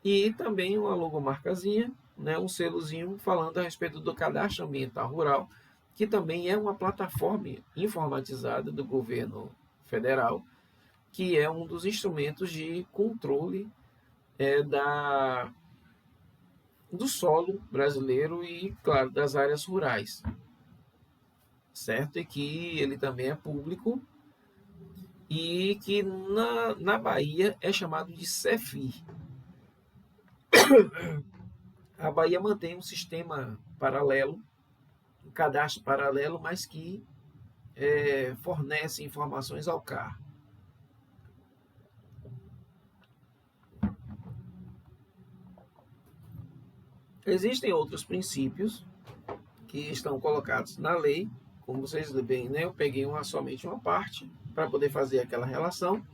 S1: E também uma logomarcazinha, né, um selozinho falando a respeito do Cadastro Ambiental Rural, que também é uma plataforma informatizada do governo federal, que é um dos instrumentos de controle do solo brasileiro e, claro, das áreas rurais, certo? E que ele também é público e que na Bahia é chamado de CEFIR. A Bahia mantém um sistema paralelo, um cadastro paralelo, mas que fornece informações ao CAR. Existem outros princípios que estão colocados na lei, como vocês bem, né? Eu peguei somente uma parte para poder fazer aquela relação,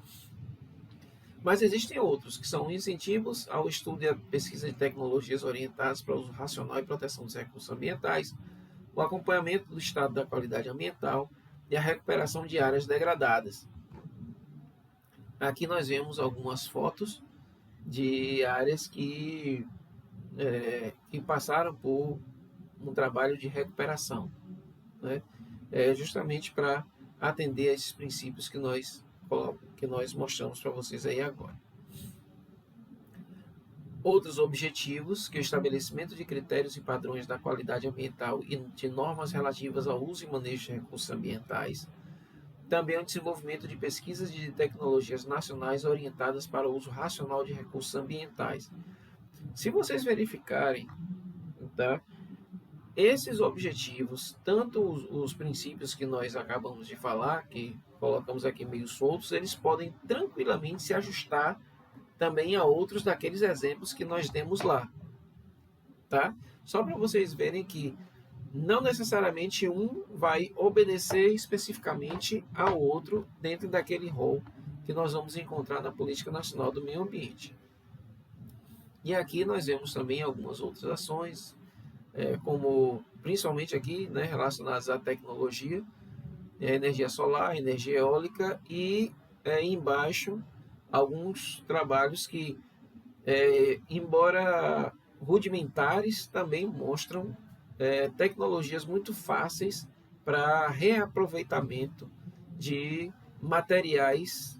S1: mas existem outros que são incentivos ao estudo e à pesquisa de tecnologias orientadas para o uso racional e proteção dos recursos ambientais, o acompanhamento do estado da qualidade ambiental e a recuperação de áreas degradadas. Aqui nós vemos algumas fotos de áreas que passaram por um trabalho de recuperação, né? Justamente para atender a esses princípios que nós mostramos para vocês aí agora. Outros objetivos, que é o estabelecimento de critérios e padrões da qualidade ambiental e de normas relativas ao uso e manejo de recursos ambientais. Também o desenvolvimento de pesquisas de tecnologias nacionais orientadas para o uso racional de recursos ambientais. Se vocês verificarem, tá? Esses objetivos, tanto os princípios que nós acabamos de falar, que colocamos aqui meio soltos, eles podem tranquilamente se ajustar também a outros daqueles exemplos que nós demos lá, tá? Só para vocês verem que não necessariamente um vai obedecer especificamente ao outro dentro daquele rol que nós vamos encontrar na Política Nacional do Meio Ambiente. E aqui nós vemos também algumas outras ações, como principalmente aqui, né, relacionadas à tecnologia, energia solar, energia eólica e embaixo alguns trabalhos que, embora rudimentares, também mostram tecnologias muito fáceis para reaproveitamento de materiais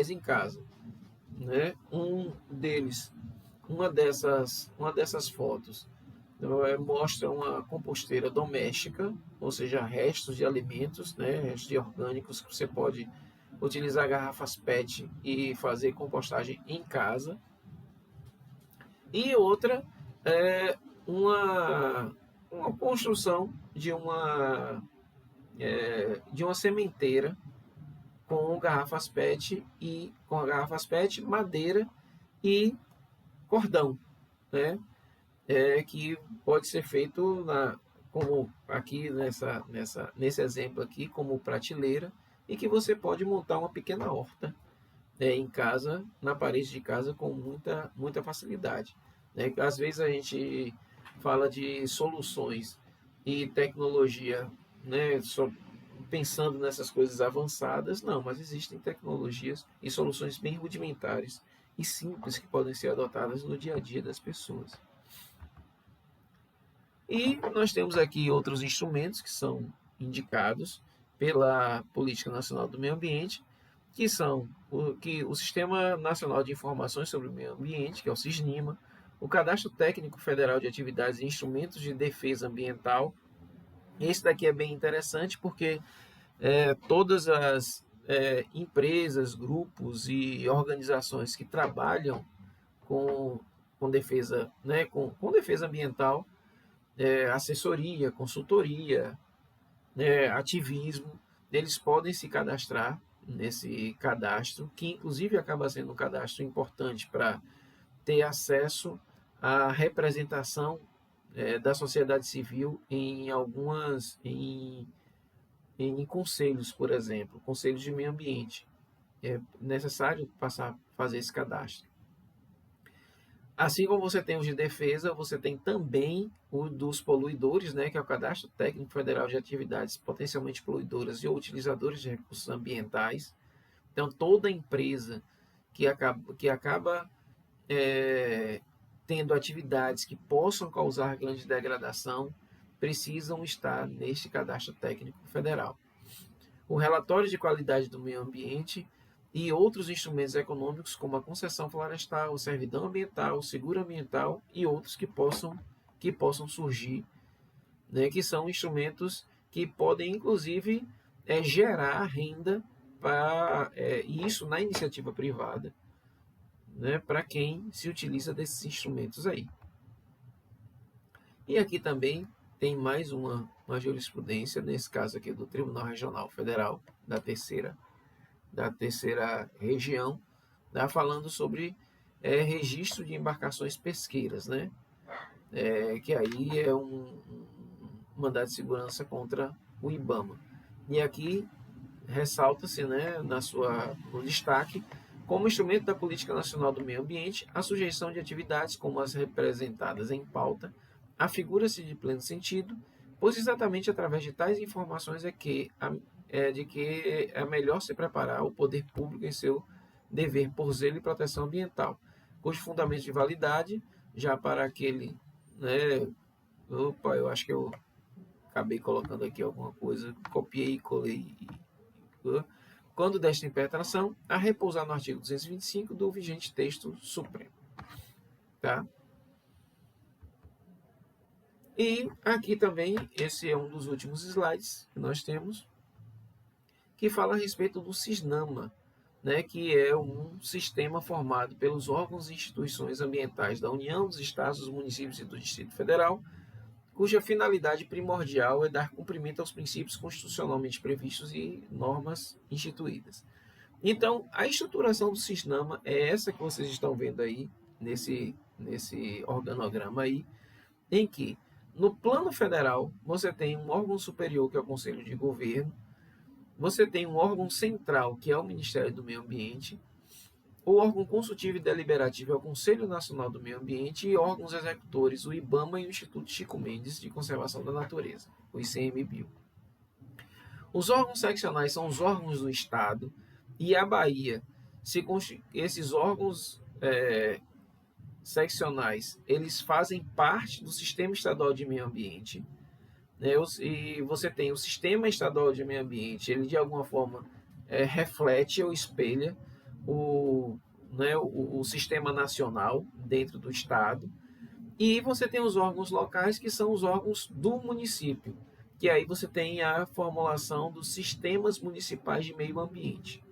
S1: em casa, né? Uma dessas fotos mostra uma composteira doméstica, ou seja, restos de alimentos, né, restos de orgânicos que você pode utilizar garrafas PET e fazer compostagem em casa. E outra é uma construção de uma sementeira com garrafas PET, madeira e cordão, né? Que pode ser feito como aqui nesse exemplo aqui, como prateleira, e que você pode montar uma pequena horta em casa, na parede de casa, com muita facilidade, né? Às vezes a gente fala de soluções e tecnologia, né, só pensando nessas coisas avançadas, não, mas existem tecnologias e soluções bem rudimentares e simples que podem ser adotadas no dia a dia das pessoas. E nós temos aqui outros instrumentos que são indicados pela Política Nacional do Meio Ambiente, que são o Sistema Nacional de Informações sobre o Meio Ambiente, que é o SISNIMA, o Cadastro Técnico Federal de Atividades e Instrumentos de Defesa Ambiental. Esse daqui é bem interessante porque todas as empresas, grupos e organizações que trabalham com defesa, né, com defesa ambiental, assessoria, consultoria, ativismo, eles podem se cadastrar nesse cadastro, que inclusive acaba sendo um cadastro importante para ter acesso à representação da sociedade civil em conselhos, por exemplo, conselhos de meio ambiente. É necessário fazer esse cadastro. Assim como você tem os de defesa, você tem também o dos poluidores, né, que é o Cadastro Técnico Federal de Atividades Potencialmente Poluidoras e Utilizadoras de Recursos Ambientais. Então, toda empresa que acaba tendo atividades que possam causar grande degradação precisam estar neste Cadastro Técnico Federal. O relatório de qualidade do meio ambiente e outros instrumentos econômicos como a concessão florestal, servidão ambiental, seguro ambiental e outros que possam surgir, né, que são instrumentos que podem, inclusive, gerar renda para isso na iniciativa privada, né, para quem se utiliza desses instrumentos aí. E aqui também tem mais uma jurisprudência, nesse caso aqui do Tribunal Regional Federal, da terceira região, tá, falando sobre registro de embarcações pesqueiras, né? Que aí é um mandado de segurança contra o IBAMA. E aqui ressalta-se, né, no destaque, como instrumento da Política Nacional do Meio Ambiente, a sujeição de atividades como as representadas em pauta afigura-se de pleno sentido, pois exatamente através de tais informações de que é melhor se preparar o poder público em seu dever por zelo e proteção ambiental, cujo fundamento de validade, já para aquele, né, opa, eu acho que eu acabei colocando aqui alguma coisa, copiei e colei, quando desta impetração, a repousar no artigo 225 do vigente texto supremo. Tá? E aqui também, esse é um dos últimos slides que nós temos, que fala a respeito do CISNAMA, né, que é um sistema formado pelos órgãos e instituições ambientais da União, dos Estados, dos municípios e do Distrito Federal, cuja finalidade primordial é dar cumprimento aos princípios constitucionalmente previstos e normas instituídas. Então, a estruturação do CISNAMA é essa que vocês estão vendo aí, nesse organograma aí, em que, no plano federal, você tem um órgão superior, que é o Conselho de Governo, você tem um órgão central, que é o Ministério do Meio Ambiente, o órgão consultivo e deliberativo é o Conselho Nacional do Meio Ambiente e órgãos executores, o IBAMA e o Instituto Chico Mendes de Conservação da Natureza, o ICMBio. Os órgãos seccionais são os órgãos do Estado e a Bahia, esses órgãos seccionais, eles fazem parte do Sistema Estadual de Meio Ambiente, né? E você tem o Sistema Estadual de Meio Ambiente, ele de alguma forma reflete ou espelha o sistema nacional dentro do Estado, e você tem os órgãos locais, que são os órgãos do município, que aí você tem a formulação dos sistemas municipais de meio ambiente,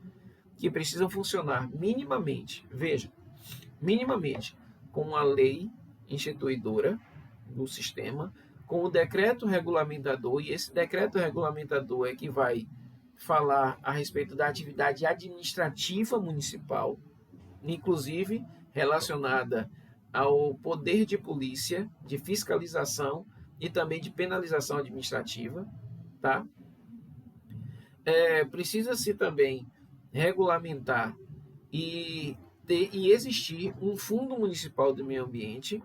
S1: que precisam funcionar minimamente, veja, minimamente, com a lei instituidora do sistema, com o decreto regulamentador, e esse decreto regulamentador é que vai falar a respeito da atividade administrativa municipal, inclusive relacionada ao poder de polícia, de fiscalização e também de penalização administrativa, tá? Precisa-se também regulamentar e existir um fundo municipal do meio ambiente,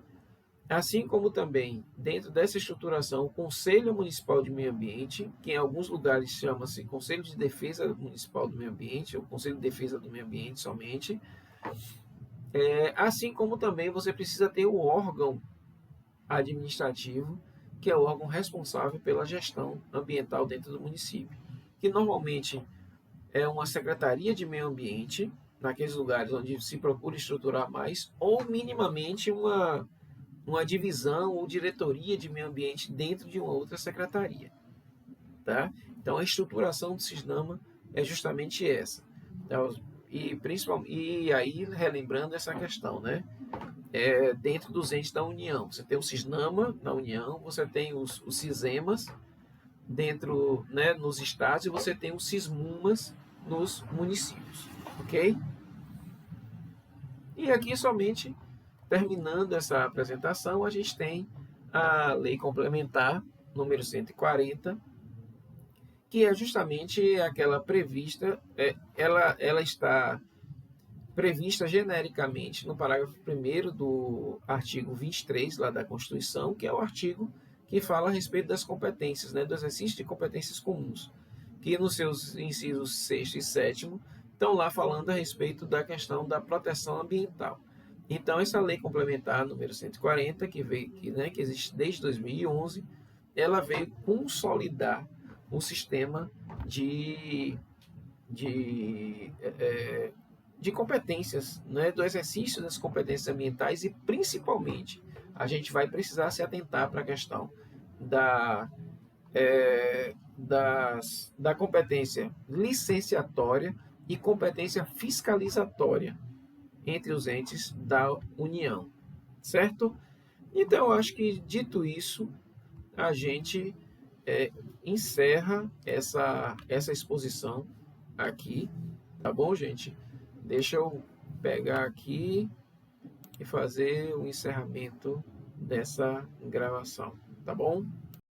S1: assim como também, dentro dessa estruturação, o Conselho Municipal de Meio Ambiente, que em alguns lugares chama-se Conselho de Defesa Municipal do Meio Ambiente, ou Conselho de Defesa do Meio Ambiente somente, assim como também você precisa ter o órgão administrativo, que é o órgão responsável pela gestão ambiental dentro do município, que normalmente é uma secretaria de meio ambiente, naqueles lugares onde se procura estruturar mais, ou minimamente uma divisão ou diretoria de meio ambiente dentro de uma outra secretaria. Tá? Então, a estruturação do CISNAMA é justamente essa. Então, e aí, relembrando essa questão, né? Dentro dos entes da União. Você tem o CISNAMA na União, você tem os CISEMAS dentro, né, nos estados, e você tem os CISMUMAS nos municípios. Ok? E aqui, somente terminando essa apresentação, a gente tem a Lei Complementar número 140, que é justamente aquela prevista, ela está prevista genericamente no parágrafo 1º do artigo 23 lá da Constituição, que é o artigo que fala a respeito das competências, né, do exercício de competências comuns, que nos seus incisos 6º e 7º estão lá falando a respeito da questão da proteção ambiental. Então, essa lei complementar número 140, que existe desde 2011, ela veio consolidar um sistema de de competências, né, do exercício das competências ambientais, e principalmente a gente vai precisar se atentar para a questão da, da competência licenciatória e competência fiscalizatória entre os entes da União, certo? Então, eu acho que, dito isso, a gente encerra essa exposição aqui, tá bom, gente? Deixa eu pegar aqui e fazer o encerramento dessa gravação, tá bom?